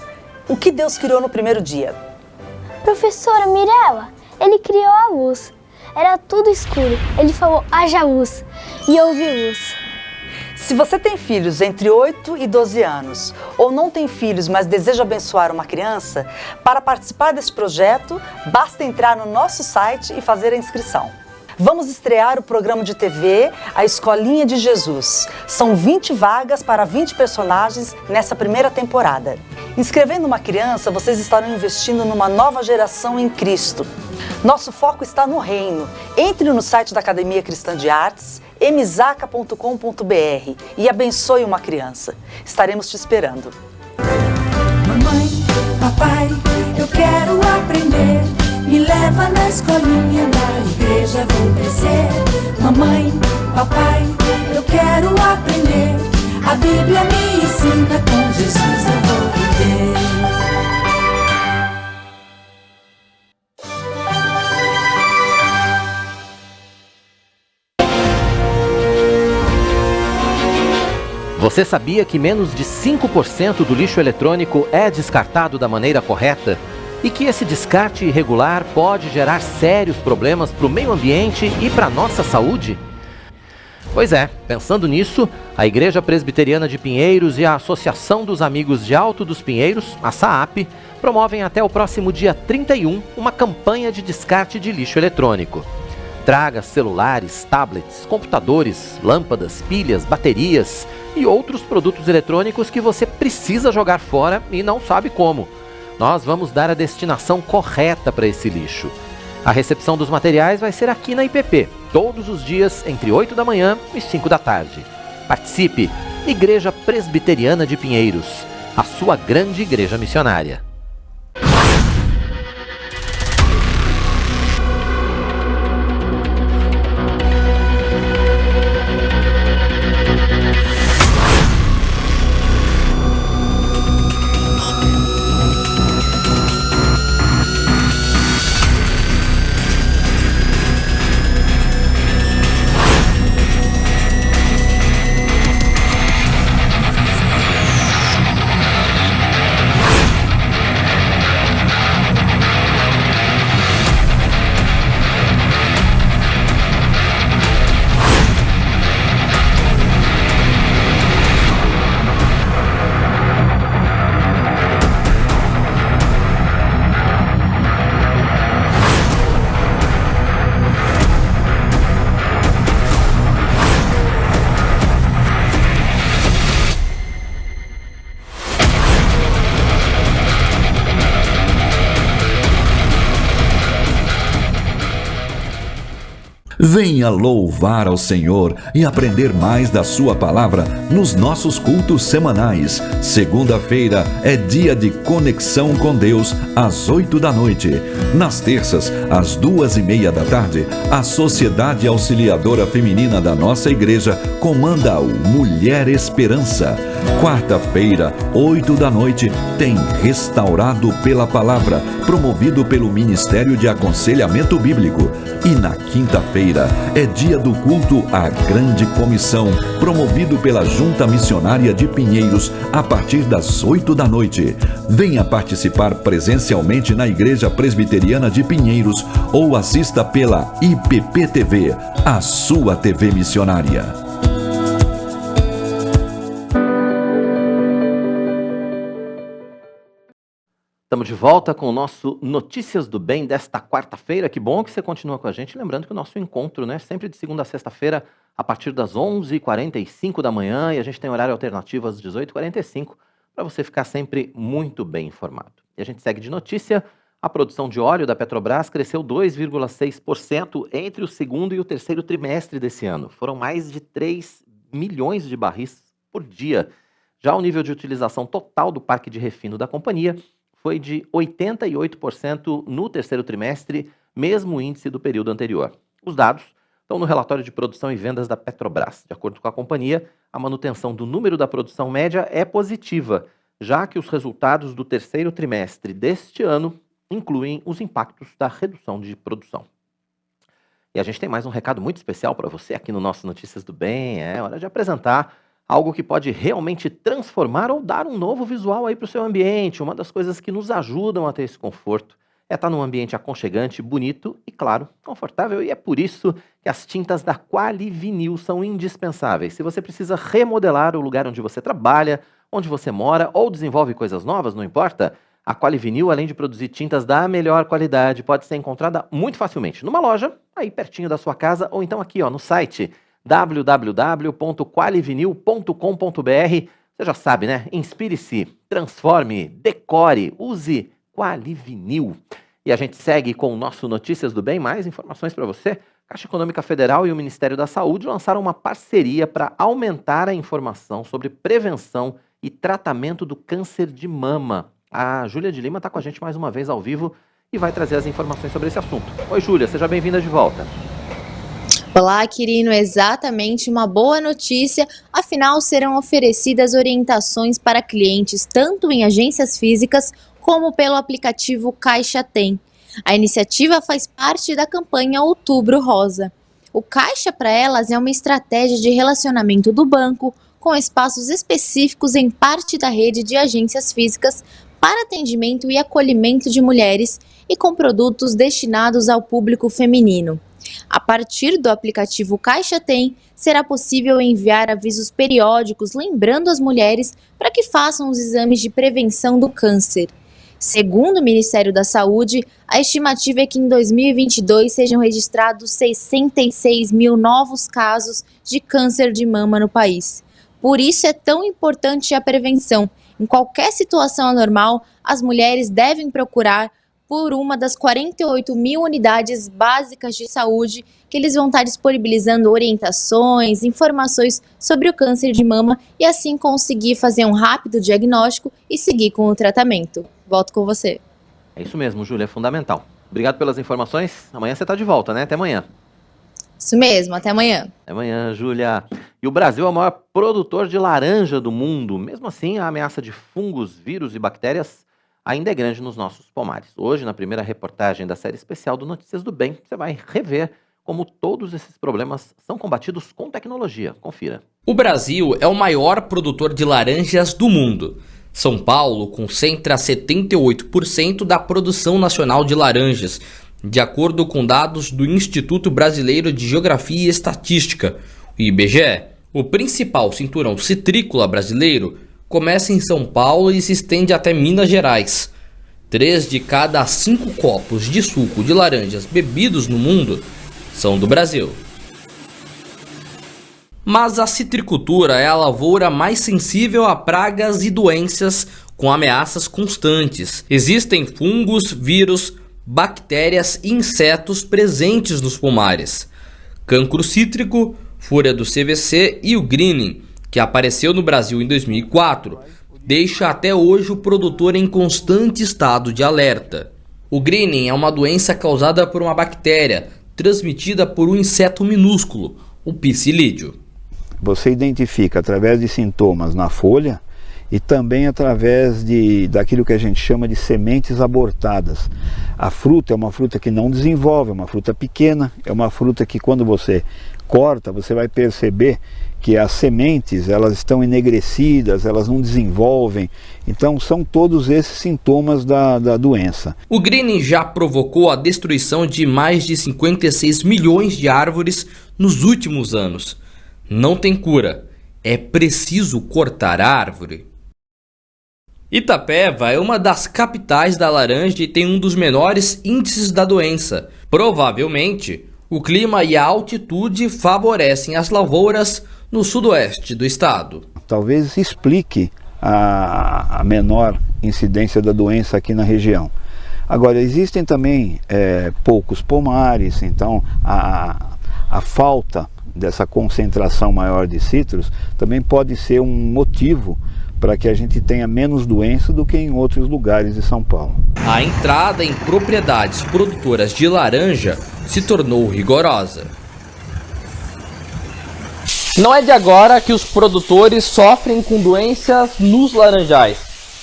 O que Deus criou no primeiro dia? Professora Mirella, ele criou a luz. Era tudo escuro. Ele falou, haja luz, e houve luz. Se você tem filhos entre 8 e 12 anos, ou não tem filhos, mas deseja abençoar uma criança, para participar desse projeto, basta entrar no nosso site e fazer a inscrição. Vamos estrear o programa de TV A Escolinha de Jesus. São 20 vagas para 20 personagens nessa primeira temporada. Inscrevendo uma criança, vocês estarão investindo numa nova geração em Cristo. Nosso foco está no reino. Entre no site da Academia Cristã de Artes, mzaca.com.br e abençoe uma criança. Estaremos te esperando. Mamãe, papai, eu quero aprender. Me leva na escolinha da igreja, vou crescer. Mamãe, papai, eu quero aprender. A Bíblia me ensina, com Jesus eu vou viver. Você sabia que menos de 5% do lixo eletrônico é descartado da maneira correta? E que esse descarte irregular pode gerar sérios problemas para o meio ambiente e para a nossa saúde? Pois é, pensando nisso, a Igreja Presbiteriana de Pinheiros e a Associação dos Amigos de Alto dos Pinheiros, a SAAP, promovem até o próximo dia 31 uma campanha de descarte de lixo eletrônico. Traga celulares, tablets, computadores, lâmpadas, pilhas, baterias e outros produtos eletrônicos que você precisa jogar fora e não sabe como. Nós vamos dar a destinação correta para esse lixo. A recepção dos materiais vai ser aqui na IPP, todos os dias entre 8 da manhã e 5 da tarde. Participe! Igreja Presbiteriana de Pinheiros, a sua grande igreja missionária. Venha louvar ao Senhor e aprender mais da sua palavra nos nossos cultos semanais. Segunda-feira é dia de conexão com Deus às 8 da noite. Nas terças, às 2:30 da tarde, a Sociedade Auxiliadora Feminina da nossa igreja comanda o Mulher Esperança. Quarta-feira, 8 da noite, tem Restaurado pela Palavra, promovido pelo Ministério de Aconselhamento Bíblico. E na quinta-feira é dia do culto à Grande Comissão, promovido pela Junta Missionária de Pinheiros, a partir das 8 da noite. Venha participar presencialmente na Igreja Presbiteriana de Pinheiros ou assista pela IPP-TV, a sua TV missionária. Estamos de volta com o nosso Notícias do Bem desta quarta-feira. Que bom que você continua com a gente. Lembrando que o nosso encontro, né, sempre de segunda a sexta-feira, a partir das 11h45 da manhã, e a gente tem horário alternativo às 18h45, para você ficar sempre muito bem informado. E a gente segue de notícia. A produção de óleo da Petrobras cresceu 2,6% entre o segundo e o terceiro trimestre desse ano. Foram mais de 3 milhões de barris por dia. Já o nível de utilização total do parque de refino da companhia foi de 88% no terceiro trimestre, mesmo índice do período anterior. Os dados estão no relatório de produção e vendas da Petrobras. De acordo com a companhia, a manutenção do número da produção média é positiva, já que os resultados do terceiro trimestre deste ano incluem os impactos da redução de produção. E a gente tem mais um recado muito especial para você aqui no nosso Notícias do Bem. É hora de apresentar algo que pode realmente transformar ou dar um novo visual aí para o seu ambiente. Uma das coisas que nos ajudam a ter esse conforto é estar num ambiente aconchegante, bonito e, claro, confortável. E é por isso que as tintas da Qualivinil são indispensáveis. Se você precisa remodelar o lugar onde você trabalha, onde você mora ou desenvolve coisas novas, não importa, a Qualivinil, além de produzir tintas da melhor qualidade, pode ser encontrada muito facilmente numa loja, aí pertinho da sua casa, ou então aqui no site www.qualivinil.com.br. Você já sabe, né? Inspire-se, transforme, decore, use Qualivinil. E a gente segue com o nosso Notícias do Bem. Mais informações para você. Caixa Econômica Federal e o Ministério da Saúde lançaram uma parceria para aumentar a informação sobre prevenção e tratamento do câncer de mama. A Júlia de Lima está com a gente mais uma vez ao vivo e vai trazer as informações sobre esse assunto. Oi, Júlia, seja bem-vinda de volta. Olá, Quirino, exatamente uma boa notícia, afinal serão oferecidas orientações para clientes tanto em agências físicas como pelo aplicativo Caixa Tem. A iniciativa faz parte da campanha Outubro Rosa. O Caixa para Elas é uma estratégia de relacionamento do banco com espaços específicos em parte da rede de agências físicas para atendimento e acolhimento de mulheres e com produtos destinados ao público feminino. A partir do aplicativo Caixa Tem, será possível enviar avisos periódicos lembrando as mulheres para que façam os exames de prevenção do câncer. Segundo o Ministério da Saúde, a estimativa é que em 2022 sejam registrados 66 mil novos casos de câncer de mama no país. Por isso é tão importante a prevenção. Em qualquer situação anormal, as mulheres devem procurar por uma das 48 mil unidades básicas de saúde que eles vão estar disponibilizando orientações, informações sobre o câncer de mama e assim conseguir fazer um rápido diagnóstico e seguir com o tratamento. Volto com você. É isso mesmo, Júlia, é fundamental. Obrigado pelas informações. Amanhã você está de volta, né? Até amanhã. Isso mesmo, até amanhã. Até amanhã, Júlia. E o Brasil é o maior produtor de laranja do mundo. Mesmo assim, a ameaça de fungos, vírus e bactérias ainda é grande nos nossos pomares. Hoje, na primeira reportagem da série especial do Notícias do Bem, você vai rever como todos esses problemas são combatidos com tecnologia. Confira. O Brasil é o maior produtor de laranjas do mundo. São Paulo concentra 78% da produção nacional de laranjas, de acordo com dados do Instituto Brasileiro de Geografia e Estatística, o IBGE. O principal cinturão citrícola brasileiro começa em São Paulo e se estende até Minas Gerais. 3 de cada 5 copos de suco de laranjas bebidos no mundo são do Brasil. Mas a citricultura é a lavoura mais sensível a pragas e doenças com ameaças constantes. Existem fungos, vírus, bactérias e insetos presentes nos pomares. Cancro cítrico, fúria do CVC e o greening, que apareceu no Brasil em 2004, deixa até hoje o produtor em constante estado de alerta. O greening é uma doença causada por uma bactéria, transmitida por um inseto minúsculo, o psilídeo. Você identifica através de sintomas na folha e também através daquilo que a gente chama de sementes abortadas. A fruta é uma fruta que não desenvolve, é uma fruta pequena, é uma fruta que quando você corta, você vai perceber que as sementes elas estão enegrecidas, elas não desenvolvem. Então são todos esses sintomas da doença. O greening já provocou a destruição de mais de 56 milhões de árvores nos últimos anos. Não tem cura, é preciso cortar a árvore. Itapeva é uma das capitais da laranja e tem um dos menores índices da doença. Provavelmente, o clima e a altitude favorecem as lavouras no sudoeste do estado. Talvez explique a menor incidência da doença aqui na região. Agora, existem também poucos pomares, então a falta dessa concentração maior de citros também pode ser um motivo para que a gente tenha menos doença do que em outros lugares de São Paulo. A entrada em propriedades produtoras de laranja se tornou rigorosa. Não é de agora que os produtores sofrem com doenças nos laranjais.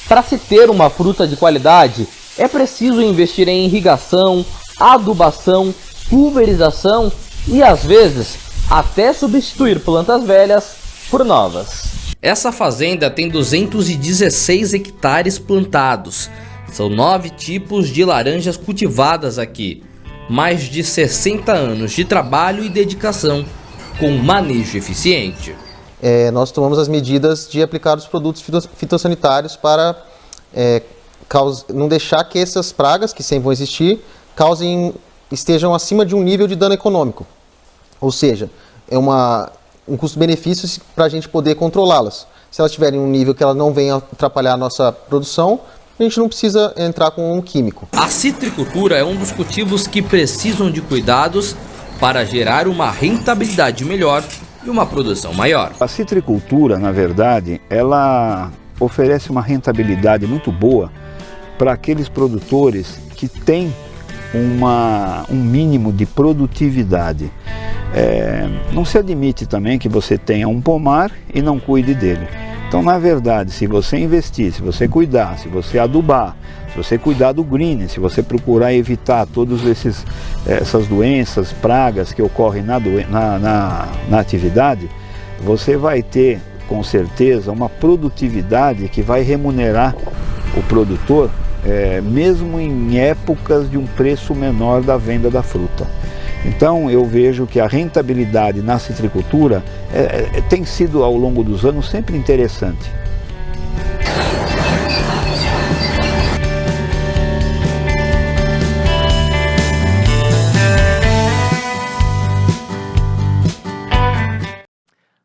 Para se ter uma fruta de qualidade, é preciso investir em irrigação, adubação, pulverização e, às vezes, até substituir plantas velhas por novas. Essa fazenda tem 216 hectares plantados. São 9 tipos de laranjas cultivadas aqui. Mais de 60 anos de trabalho e dedicação, com manejo eficiente. Nós tomamos as medidas de aplicar os produtos fitossanitários para não deixar que essas pragas, que sempre vão existir, estejam acima de um nível de dano econômico. Ou seja, é um custo-benefício para a gente poder controlá-las. Se elas estiverem em um nível que elas não venham atrapalhar a nossa produção, a gente não precisa entrar com um químico. A citricultura é um dos cultivos que precisam de cuidados para gerar uma rentabilidade melhor e uma produção maior. A citricultura, na verdade, ela oferece uma rentabilidade muito boa para aqueles produtores que têm um mínimo de produtividade. Não se admite também que você tenha um pomar e não cuide dele. Então, na verdade, se você investir, se você cuidar, se você adubar, se você cuidar do green, se você procurar evitar todas essas doenças, pragas que ocorrem na atividade, você vai ter, com certeza, uma produtividade que vai remunerar o produtor, mesmo em épocas de um preço menor da venda da fruta. Então eu vejo que a rentabilidade na citricultura tem sido ao longo dos anos sempre interessante.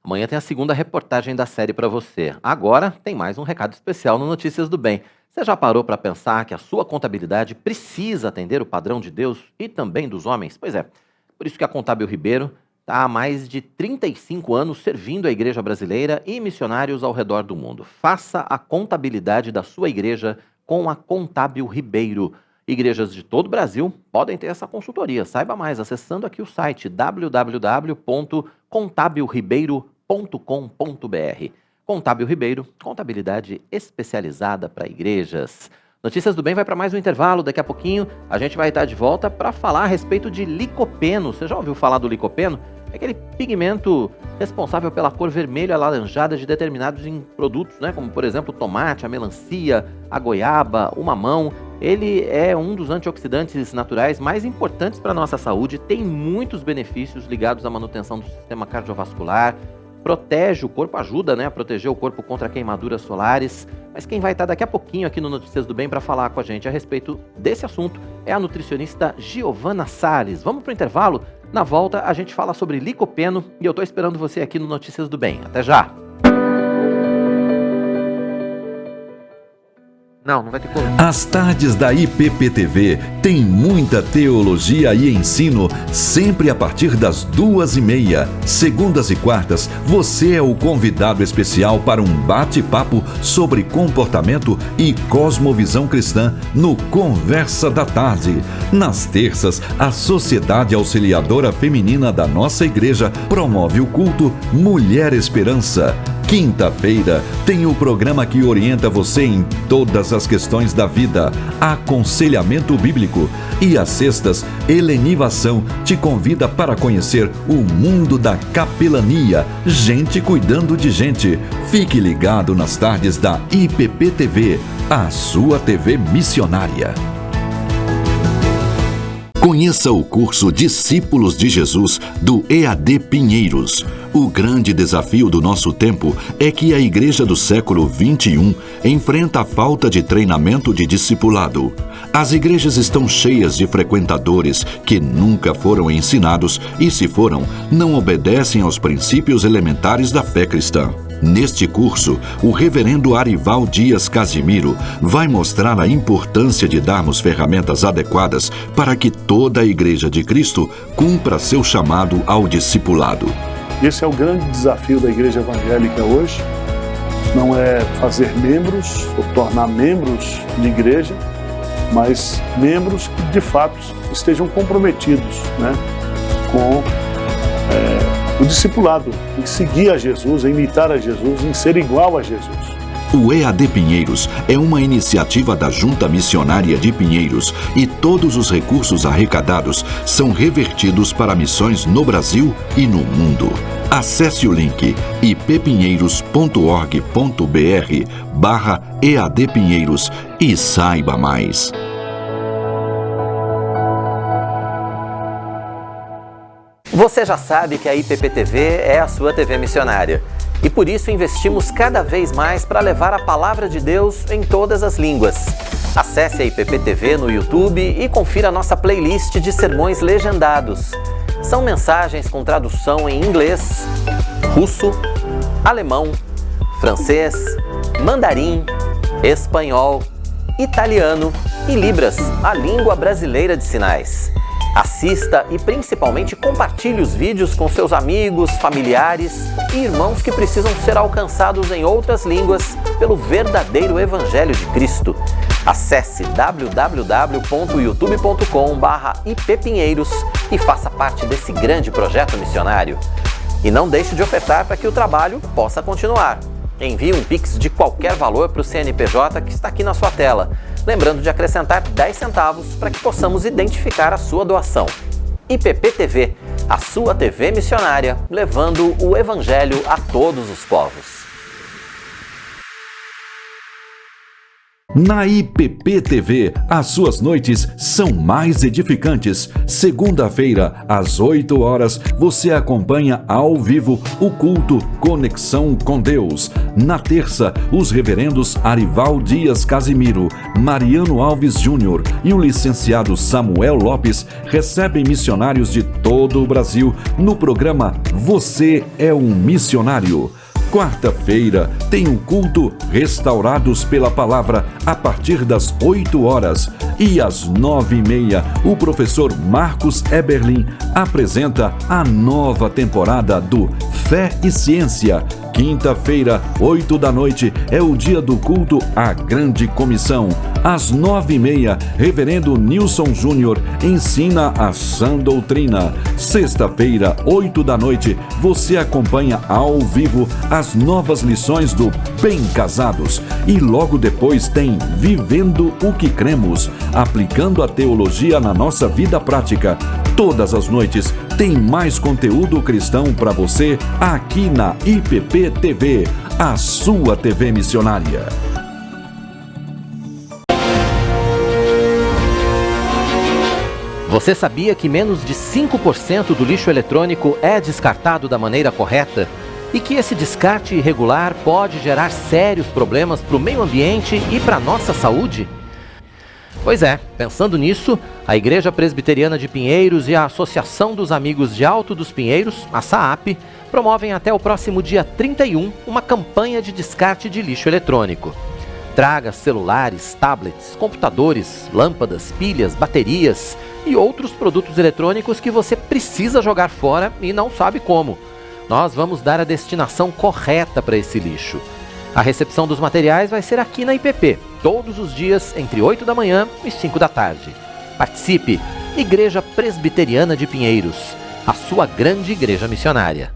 Amanhã tem a segunda reportagem da série para você. Agora tem mais um recado especial no Notícias do Bem. Você já parou para pensar que a sua contabilidade precisa atender o padrão de Deus e também dos homens? Pois é, por isso que a Contábil Ribeiro está há mais de 35 anos servindo a igreja brasileira e missionários ao redor do mundo. Faça a contabilidade da sua igreja com a Contábil Ribeiro. Igrejas de todo o Brasil podem ter essa consultoria. Saiba mais acessando aqui o site www.contabilribeiro.com.br. Contábil Ribeiro, contabilidade especializada para igrejas. Notícias do Bem vai para mais um intervalo. Daqui a pouquinho a gente vai estar de volta para falar a respeito de licopeno. Você já ouviu falar do licopeno? É aquele pigmento responsável pela cor vermelha alaranjada de determinados produtos, né? Como, por exemplo, o tomate, a melancia, a goiaba, o mamão. Ele é um dos antioxidantes naturais mais importantes para a nossa saúde, tem muitos benefícios ligados à manutenção do sistema cardiovascular, protege o corpo, ajuda, né, a proteger o corpo contra queimaduras solares. Mas quem vai estar daqui a pouquinho aqui no Notícias do Bem para falar com a gente a respeito desse assunto é a nutricionista Giovana Salles. Vamos para o intervalo? Na volta a gente fala sobre licopeno e eu estou esperando você aqui no Notícias do Bem. Até já! Não vai ter como. As tardes da IPPTV tem muita teologia e ensino, sempre a partir das 2h30. Segundas e quartas, você é o convidado especial para um bate-papo sobre comportamento e cosmovisão cristã no Conversa da Tarde. Nas terças, a Sociedade Auxiliadora Feminina da nossa igreja promove o culto Mulher Esperança. Quinta-feira tem o programa que orienta você em todas as questões da vida, aconselhamento bíblico. E às sextas, Helenivação te convida para conhecer o mundo da capelania, gente cuidando de gente. Fique ligado nas tardes da IPPTV, a sua TV missionária. Conheça o curso Discípulos de Jesus do EAD Pinheiros. O grande desafio do nosso tempo é que a igreja do século XXI enfrenta a falta de treinamento de discipulado. As igrejas estão cheias de frequentadores que nunca foram ensinados e, se foram, não obedecem aos princípios elementares da fé cristã. Neste curso, o reverendo Arival Dias Casimiro vai mostrar a importância de darmos ferramentas adequadas para que toda a Igreja de Cristo cumpra seu chamado ao discipulado. Esse é o grande desafio da igreja evangélica hoje, não é fazer membros ou tornar membros de igreja, mas membros que de fato estejam comprometidos, né, com o discipulado, em seguir a Jesus, em imitar a Jesus, em ser igual a Jesus. O EAD Pinheiros é uma iniciativa da Junta Missionária de Pinheiros e todos os recursos arrecadados são revertidos para missões no Brasil e no mundo. Acesse o link ippinheiros.org.br/EAD Pinheiros e saiba mais. Você já sabe que a IPP-TV é a sua TV missionária. E por isso investimos cada vez mais para levar a palavra de Deus em todas as línguas. Acesse a IPP-TV no YouTube e confira a nossa playlist de sermões legendados. São mensagens com tradução em inglês, russo, alemão, francês, mandarim, espanhol, italiano e Libras, a língua brasileira de sinais. Assista e principalmente compartilhe os vídeos com seus amigos, familiares e irmãos que precisam ser alcançados em outras línguas pelo verdadeiro Evangelho de Cristo. Acesse www.youtube.com/ippinheiros e faça parte desse grande projeto missionário. E não deixe de ofertar para que o trabalho possa continuar. Envie um Pix de qualquer valor para o CNPJ que está aqui na sua tela. Lembrando de acrescentar 10 centavos para que possamos identificar a sua doação. IPP-TV, a sua TV missionária, levando o Evangelho a todos os povos. Na IPP-TV, as suas noites são mais edificantes. Segunda-feira, às 8 horas, você acompanha ao vivo o culto Conexão com Deus. Na terça, os reverendos Arival Dias Casimiro, Mariano Alves Júnior e o licenciado Samuel Lopes recebem missionários de todo o Brasil no programa Você é um Missionário. Quarta-feira tem um culto Restaurados pela Palavra a partir das 8 horas. E às 9h30, o professor Marcos Eberlin apresenta a nova temporada do Fé e Ciência. Quinta-feira, 8 da noite, é o dia do culto à Grande Comissão. Às 9h30, reverendo Nilson Júnior ensina a sã doutrina. Sexta-feira, 8 da noite, você acompanha ao vivo as novas lições do Bem Casados. E logo depois tem Vivendo o que Cremos, aplicando a teologia na nossa vida prática. Todas as noites tem mais conteúdo cristão para você aqui na IPP-TV, a sua TV missionária. Você sabia que menos de 5% do lixo eletrônico é descartado da maneira correta? E que esse descarte irregular pode gerar sérios problemas para o meio ambiente e para a nossa saúde? Pois é, pensando nisso, a Igreja Presbiteriana de Pinheiros e a Associação dos Amigos de Alto dos Pinheiros, a SAAP, promovem até o próximo dia 31 uma campanha de descarte de lixo eletrônico. Traga celulares, tablets, computadores, lâmpadas, pilhas, baterias e outros produtos eletrônicos que você precisa jogar fora e não sabe como. Nós vamos dar a destinação correta para esse lixo. A recepção dos materiais vai ser aqui na IPP, todos os dias entre 8 da manhã e 5 da tarde. Participe! Igreja Presbiteriana de Pinheiros, a sua grande igreja missionária.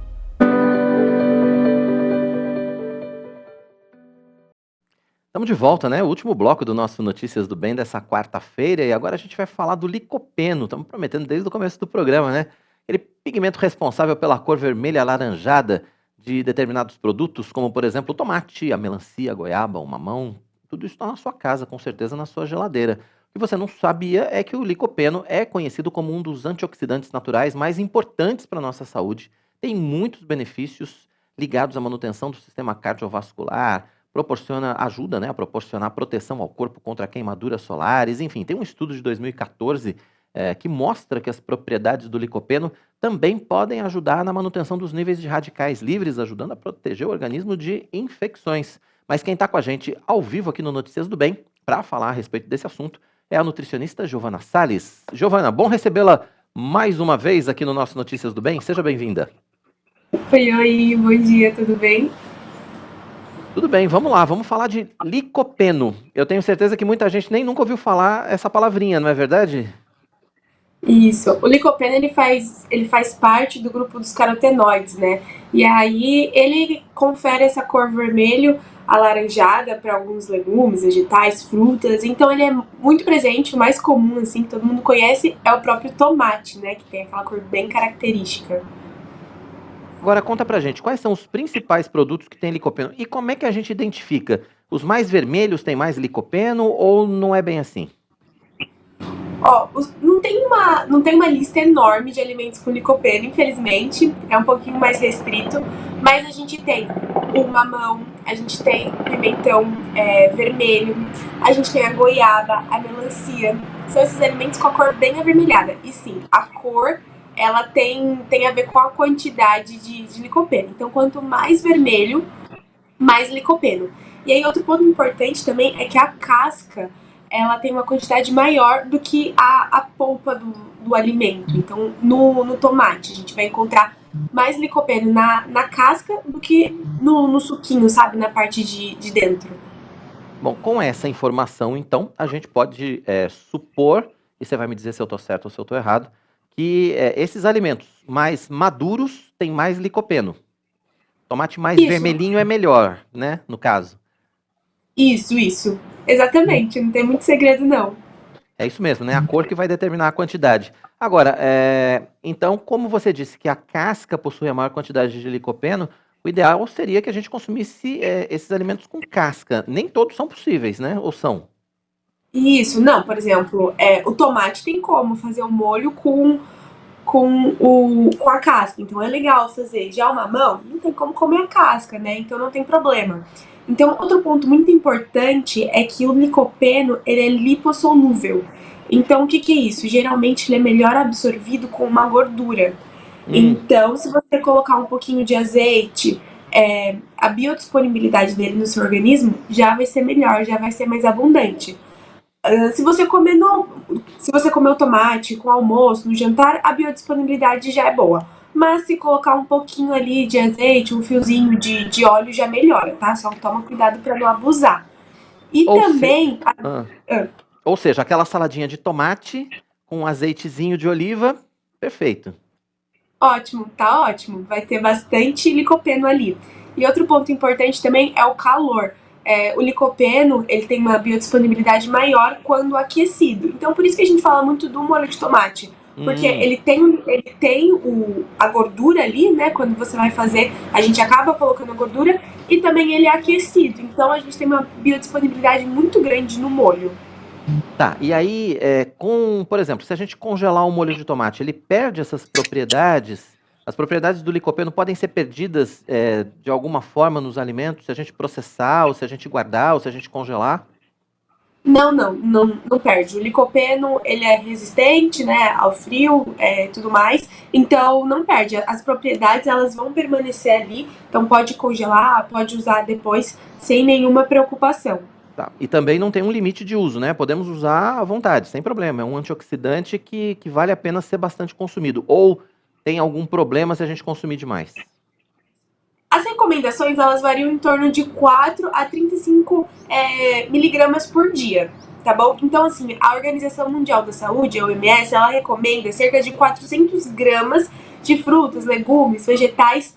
Estamos de volta, né? O último bloco do nosso Notícias do Bem dessa quarta-feira e agora a gente vai falar do licopeno. Estamos prometendo desde o começo do programa, né? Aquele pigmento responsável pela cor vermelha alaranjada de determinados produtos, como por exemplo o tomate, a melancia, a goiaba, o mamão, tudo isso está na sua casa, com certeza na sua geladeira. O que você não sabia é que o licopeno é conhecido como um dos antioxidantes naturais mais importantes para a nossa saúde, tem muitos benefícios ligados à manutenção do sistema cardiovascular, ajuda, né, a proporcionar proteção ao corpo contra queimaduras solares, enfim, tem um estudo de 2014 que mostra que as propriedades do licopeno também podem ajudar na manutenção dos níveis de radicais livres, ajudando a proteger o organismo de infecções. Mas quem está com a gente ao vivo aqui no Notícias do Bem, para falar a respeito desse assunto, é a nutricionista Giovana Salles. Giovana, bom recebê-la mais uma vez aqui no nosso Notícias do Bem. Seja bem-vinda. Oi, bom dia, tudo bem? Tudo bem, vamos lá, vamos falar de licopeno. Eu tenho certeza que muita gente nem nunca ouviu falar essa palavrinha, não é verdade? Isso, o licopeno ele faz parte do grupo dos carotenoides, né? E aí ele confere essa cor vermelho alaranjada para alguns legumes, vegetais, frutas. Então ele é muito presente, o mais comum assim, que todo mundo conhece é o próprio tomate, né, que tem aquela cor bem característica. Agora conta pra gente, quais são os principais produtos que tem licopeno e como é que a gente identifica? Os mais vermelhos têm mais licopeno ou não é bem assim? Não tem uma lista enorme de alimentos com licopeno, infelizmente, é um pouquinho mais restrito, mas a gente tem o mamão, a gente tem o pimentão vermelho, a gente tem a goiaba, a melancia, são esses alimentos com a cor bem avermelhada. E sim, a cor ela tem a ver com a quantidade de licopeno. Então, quanto mais vermelho, mais licopeno. E aí, outro ponto importante também é que a casca, ela tem uma quantidade maior do que a polpa do alimento. Então, no tomate, a gente vai encontrar mais licopeno na casca do que no suquinho, sabe? Na parte de dentro. Bom, com essa informação, então, a gente pode supor, e você vai me dizer se eu estou certo ou se eu estou errado, que esses alimentos mais maduros têm mais licopeno. Tomate mais vermelhinho é melhor, né, no caso. Isso. Exatamente, não tem muito segredo, não. É isso mesmo, né, a cor que vai determinar a quantidade. Agora, então, como você disse que a casca possui a maior quantidade de licopeno, o ideal seria que a gente consumisse esses alimentos com casca. Nem todos são possíveis, né, ou são? Isso, não, por exemplo, o tomate tem como fazer o molho com a casca, então é legal fazer. Já o mamão, não tem como comer a casca, né, então não tem problema. Então, outro ponto muito importante é que o licopeno, ele é lipossolúvel. Então, o que é isso? Geralmente, ele é melhor absorvido com uma gordura. Então, se você colocar um pouquinho de azeite, a biodisponibilidade dele no seu organismo já vai ser melhor, já vai ser mais abundante. Se você comer o tomate com almoço, no jantar, a biodisponibilidade já é boa. Mas se colocar um pouquinho ali de azeite, um fiozinho de óleo, já melhora, tá? Só toma cuidado para não abusar. Ou seja, aquela saladinha de tomate com azeitezinho de oliva, perfeito. Ótimo, tá ótimo. Vai ter bastante licopeno ali. E outro ponto importante também é o calor. O licopeno, ele tem uma biodisponibilidade maior quando aquecido. Então, por isso que a gente fala muito do molho de tomate. Porque ele tem a gordura ali, né? Quando você vai fazer, a gente acaba colocando a gordura e também ele é aquecido. Então, a gente tem uma biodisponibilidade muito grande no molho. Tá, e aí, por exemplo, se a gente congelar um molho de tomate, ele perde essas propriedades? As propriedades do licopeno podem ser perdidas de alguma forma nos alimentos, se a gente processar, ou se a gente guardar, ou se a gente congelar? Não perde. O licopeno, ele é resistente, né, ao frio e tudo mais, então não perde. As propriedades, elas vão permanecer ali, então pode congelar, pode usar depois, sem nenhuma preocupação. Tá. E também não tem um limite de uso, né? Podemos usar à vontade, sem problema. É um antioxidante que vale a pena ser bastante consumido. Ou tem algum problema se a gente consumir demais? As recomendações, elas variam em torno de 4 a 35 miligramas por dia, tá bom? Então, assim, a Organização Mundial da Saúde, a OMS, ela recomenda cerca de 400 gramas de frutas, legumes, vegetais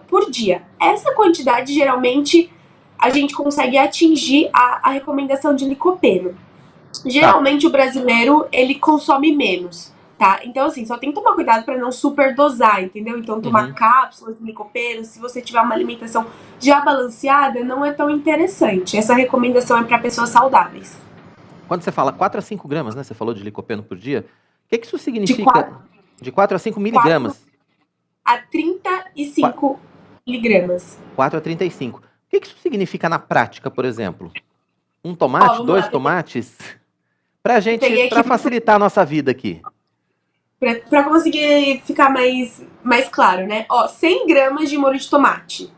por dia. Essa quantidade, geralmente, a gente consegue atingir a recomendação de licopeno. Geralmente, o brasileiro, ele consome menos. Tá? Então, assim, só tem que tomar cuidado para não superdosar, entendeu? Então, tomar cápsulas de licopeno, se você tiver uma alimentação já balanceada, não é tão interessante. Essa recomendação é para pessoas saudáveis. Quando você fala 4 a 5 gramas, né? Você falou de licopeno por dia. O que isso significa? De 4 a 5 miligramas? a 35 miligramas. 4 a 35. O que isso significa na prática, por exemplo? Um tomate, vamos 2 lá, tomates? Peguei Para aqui facilitar a nossa vida aqui. Pra conseguir ficar mais claro, né? 100 gramas de molho de tomate,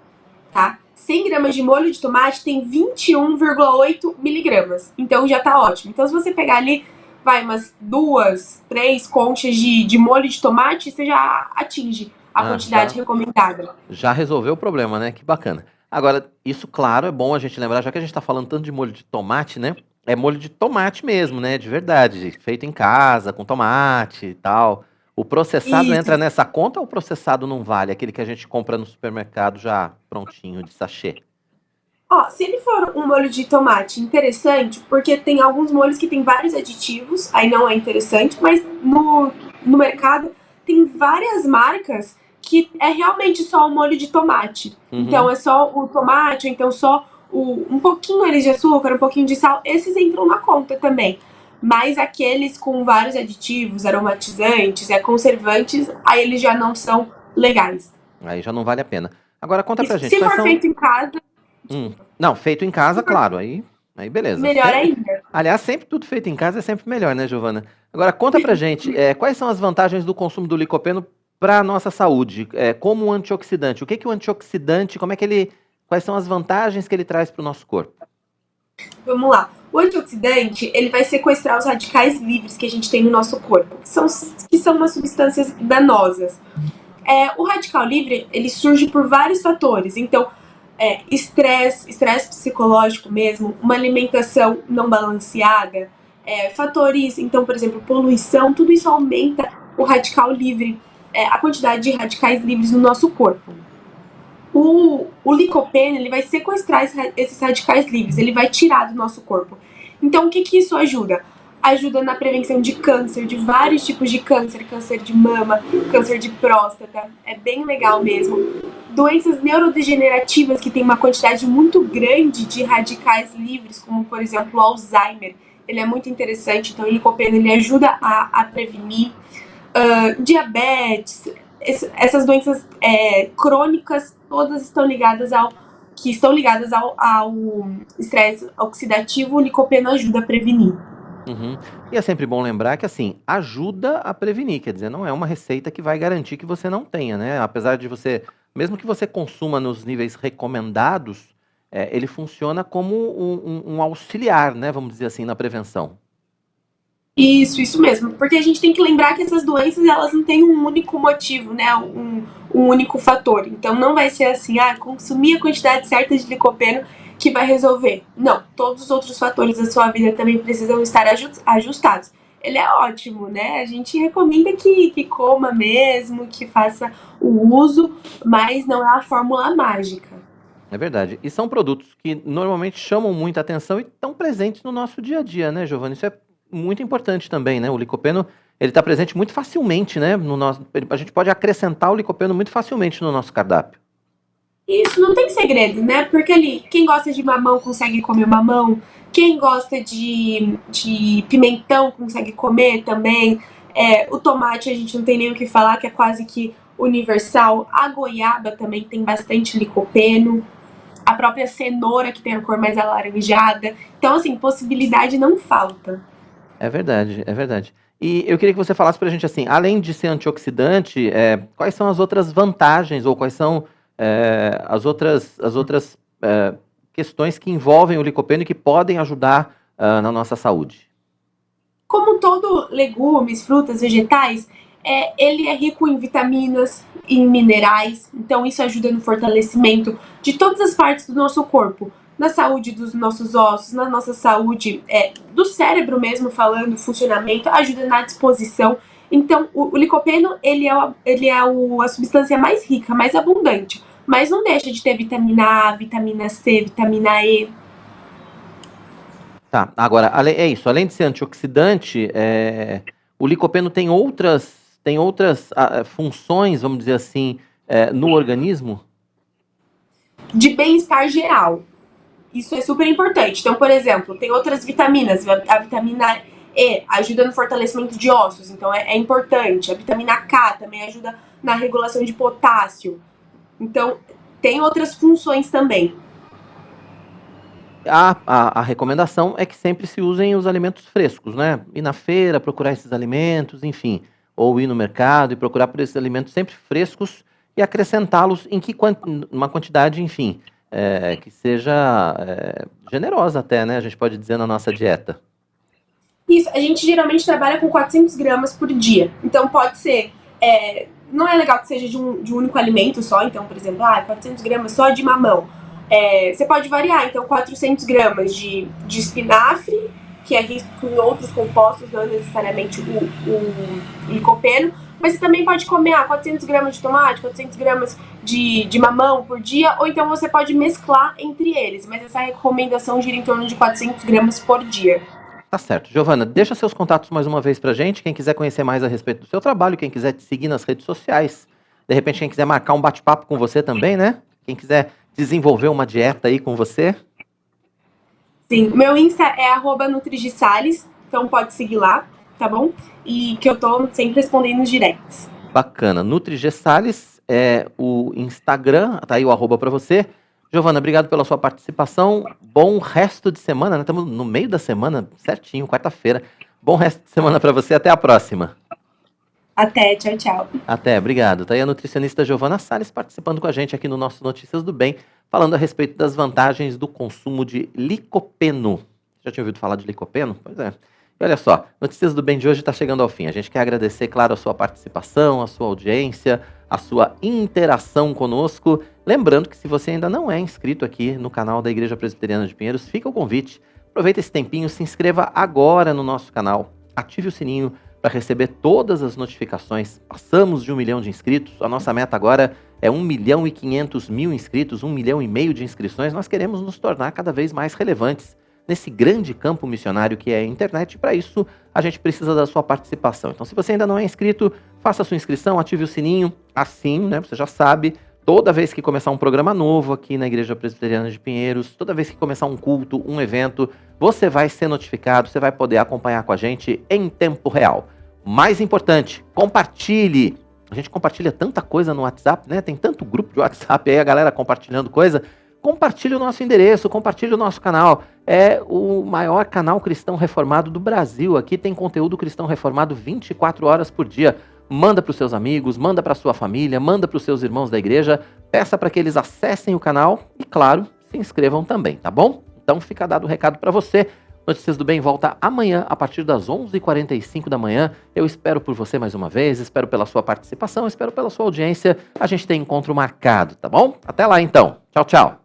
tá? 100 gramas de molho de tomate tem 21,8 miligramas. Então já tá ótimo. Então se você pegar ali, umas 2, 3 conchas de molho de tomate, você já atinge a quantidade recomendada. Já resolveu o problema, né? Que bacana. Agora, isso, claro, é bom a gente lembrar, já que a gente tá falando tanto de molho de tomate, né? É molho de tomate mesmo, né? De verdade, feito em casa, com tomate e tal. O processado Isso. entra nessa conta ou o processado não vale? Aquele que a gente compra no supermercado já prontinho, de sachê. Se ele for um molho de tomate interessante, porque tem alguns molhos que tem vários aditivos, aí não é interessante, mas no mercado tem várias marcas que é realmente só o molho de tomate. Então é só o tomate, ou então só um pouquinho ali de açúcar, um pouquinho de sal, esses entram na conta também. Mas aqueles com vários aditivos, aromatizantes, conservantes, aí eles já não são legais. Aí já não vale a pena. Agora conta pra gente. Se for feito em casa... Não, feito em casa, claro, aí beleza. Melhor ainda. Aliás, sempre tudo feito em casa é sempre melhor, né, Giovana? Agora conta pra gente, quais são as vantagens do consumo do licopeno para a nossa saúde, como um antioxidante? O que o antioxidante, quais são as vantagens que ele traz para o nosso corpo? Vamos lá. O antioxidante, ele vai sequestrar os radicais livres que a gente tem no nosso corpo, que são umas substâncias danosas. O radical livre, ele surge por vários fatores. Então, estresse psicológico mesmo, uma alimentação não balanceada, fatores, então, por exemplo, poluição, tudo isso aumenta o radical livre, a quantidade de radicais livres no nosso corpo. O licopeno, ele vai sequestrar esses radicais livres, ele vai tirar do nosso corpo. Então, o que isso ajuda? Ajuda na prevenção de câncer, de vários tipos de câncer, câncer de mama, câncer de próstata, é bem legal mesmo. Doenças neurodegenerativas que tem uma quantidade muito grande de radicais livres, como, por exemplo, o Alzheimer, ele é muito interessante, então o licopeno, ele ajuda a prevenir. Diabetes, essas doenças crônicas, todas estão ligadas ao estresse oxidativo, o licopeno ajuda a prevenir. E é sempre bom lembrar que, assim, ajuda a prevenir, quer dizer, não é uma receita que vai garantir que você não tenha, né? Apesar de mesmo que você consuma nos níveis recomendados, ele funciona como um auxiliar, né? Vamos dizer assim, na prevenção. Isso mesmo, porque a gente tem que lembrar que essas doenças, elas não têm um único motivo, né, um único fator. Então não vai ser assim, consumir a quantidade certa de licopeno que vai resolver. Não, todos os outros fatores da sua vida também precisam estar ajustados. Ele é ótimo, né, a gente recomenda que coma mesmo, que faça o uso, mas não é a fórmula mágica. É verdade. E são produtos que normalmente chamam muita atenção e estão presentes no nosso dia a dia, né, Giovana? Isso é muito importante também, né? O licopeno, ele está presente muito facilmente, né? A gente pode acrescentar o licopeno muito facilmente no nosso cardápio. Isso, não tem segredo, né? Porque ali, quem gosta de mamão consegue comer mamão, quem gosta de pimentão consegue comer também. O tomate a gente não tem nem o que falar, que é quase que universal. A goiaba também tem bastante licopeno. A própria cenoura, que tem a cor mais alaranjada. Então, assim, possibilidade não falta. É verdade, é verdade. E eu queria que você falasse pra gente assim, além de ser antioxidante, quais são as outras vantagens ou quais são as outras questões que envolvem o licopeno e que podem ajudar na nossa saúde? Como todo legumes, frutas, vegetais, ele é rico em vitaminas, em minerais, então isso ajuda no fortalecimento de todas as partes do nosso corpo. Na saúde dos nossos ossos, na nossa saúde do cérebro mesmo, falando, funcionamento, ajuda na disposição. Então, o licopeno, ele é a substância mais rica, mais abundante, mas não deixa de ter vitamina A, vitamina C, vitamina E. Tá, agora, além de ser antioxidante, o licopeno tem outras funções, vamos dizer assim, no organismo? De bem-estar geral. Isso é super importante. Então, por exemplo, tem outras vitaminas. A vitamina E ajuda no fortalecimento de ossos, então é importante. A vitamina K também ajuda na regulação de potássio. Então, tem outras funções também. A recomendação é que sempre se usem os alimentos frescos, né? Ir na feira, procurar esses alimentos, enfim. Ou ir no mercado e procurar por esses alimentos sempre frescos e acrescentá-los em uma quantidade, enfim, que seja generosa até, né? A gente pode dizer na nossa dieta. Isso, a gente geralmente trabalha com 400 gramas por dia. Então pode ser, não é legal que seja de um único alimento só. Então, por exemplo, 400 gramas só de mamão. Você pode variar, então 400 gramas de espinafre, que é rico em outros compostos, não necessariamente o licopeno. Mas você também pode comer 400 gramas de tomate, 400 gramas de mamão por dia, ou então você pode mesclar entre eles. Mas essa recomendação gira em torno de 400 gramas por dia. Tá certo. Giovana, deixa seus contatos mais uma vez pra gente. Quem quiser conhecer mais a respeito do seu trabalho, quem quiser te seguir nas redes sociais, de repente quem quiser marcar um bate-papo com você também, né? Quem quiser desenvolver uma dieta aí com você. Sim, meu Insta é @NutriGiSales, então pode seguir lá, tá bom? E que eu tô sempre respondendo nos directs. Bacana. NutriGiSales é o Instagram, tá aí o @ pra você. Giovana, obrigado pela sua participação. Bom resto de semana, né? Estamos no meio da semana, certinho, quarta-feira. Bom resto de semana para você. Até a próxima. Até, tchau, tchau. Até, obrigado. Tá aí a nutricionista Giovana Salles participando com a gente aqui no nosso Notícias do Bem, falando a respeito das vantagens do consumo de licopeno. Já tinha ouvido falar de licopeno? Pois é. E olha só, Notícias do Bem de hoje está chegando ao fim. A gente quer agradecer, claro, a sua participação, a sua audiência, a sua interação conosco. Lembrando que se você ainda não é inscrito aqui no canal da Igreja Presbiteriana de Pinheiros, fica o convite. Aproveita esse tempinho, se inscreva agora no nosso canal, ative o sininho para receber todas as notificações. Passamos de 1 milhão de inscritos, a nossa meta agora é 1.500.000 inscritos, 1,5 milhão de inscrições. Nós queremos nos tornar cada vez mais relevantes nesse grande campo missionário que é a internet. Para isso, a gente precisa da sua participação. Então, se você ainda não é inscrito, faça a sua inscrição, ative o sininho, assim, né, você já sabe, toda vez que começar um programa novo aqui na Igreja Presbiteriana de Pinheiros, toda vez que começar um culto, um evento, você vai ser notificado, você vai poder acompanhar com a gente em tempo real. Mais importante, compartilhe. A gente compartilha tanta coisa no WhatsApp, né? Tem tanto grupo de WhatsApp aí, a galera compartilhando coisa. Compartilhe o nosso endereço, compartilhe o nosso canal. É o maior canal cristão reformado do Brasil. Aqui tem conteúdo cristão reformado 24 horas por dia. Manda para os seus amigos, manda para a sua família, manda para os seus irmãos da igreja. Peça para que eles acessem o canal e, claro, se inscrevam também, tá bom? Então fica dado o recado para você. Notícias do Bem volta amanhã a partir das 11h45 da manhã. Eu espero por você mais uma vez, espero pela sua participação, espero pela sua audiência. A gente tem encontro marcado, tá bom? Até lá então. Tchau, tchau.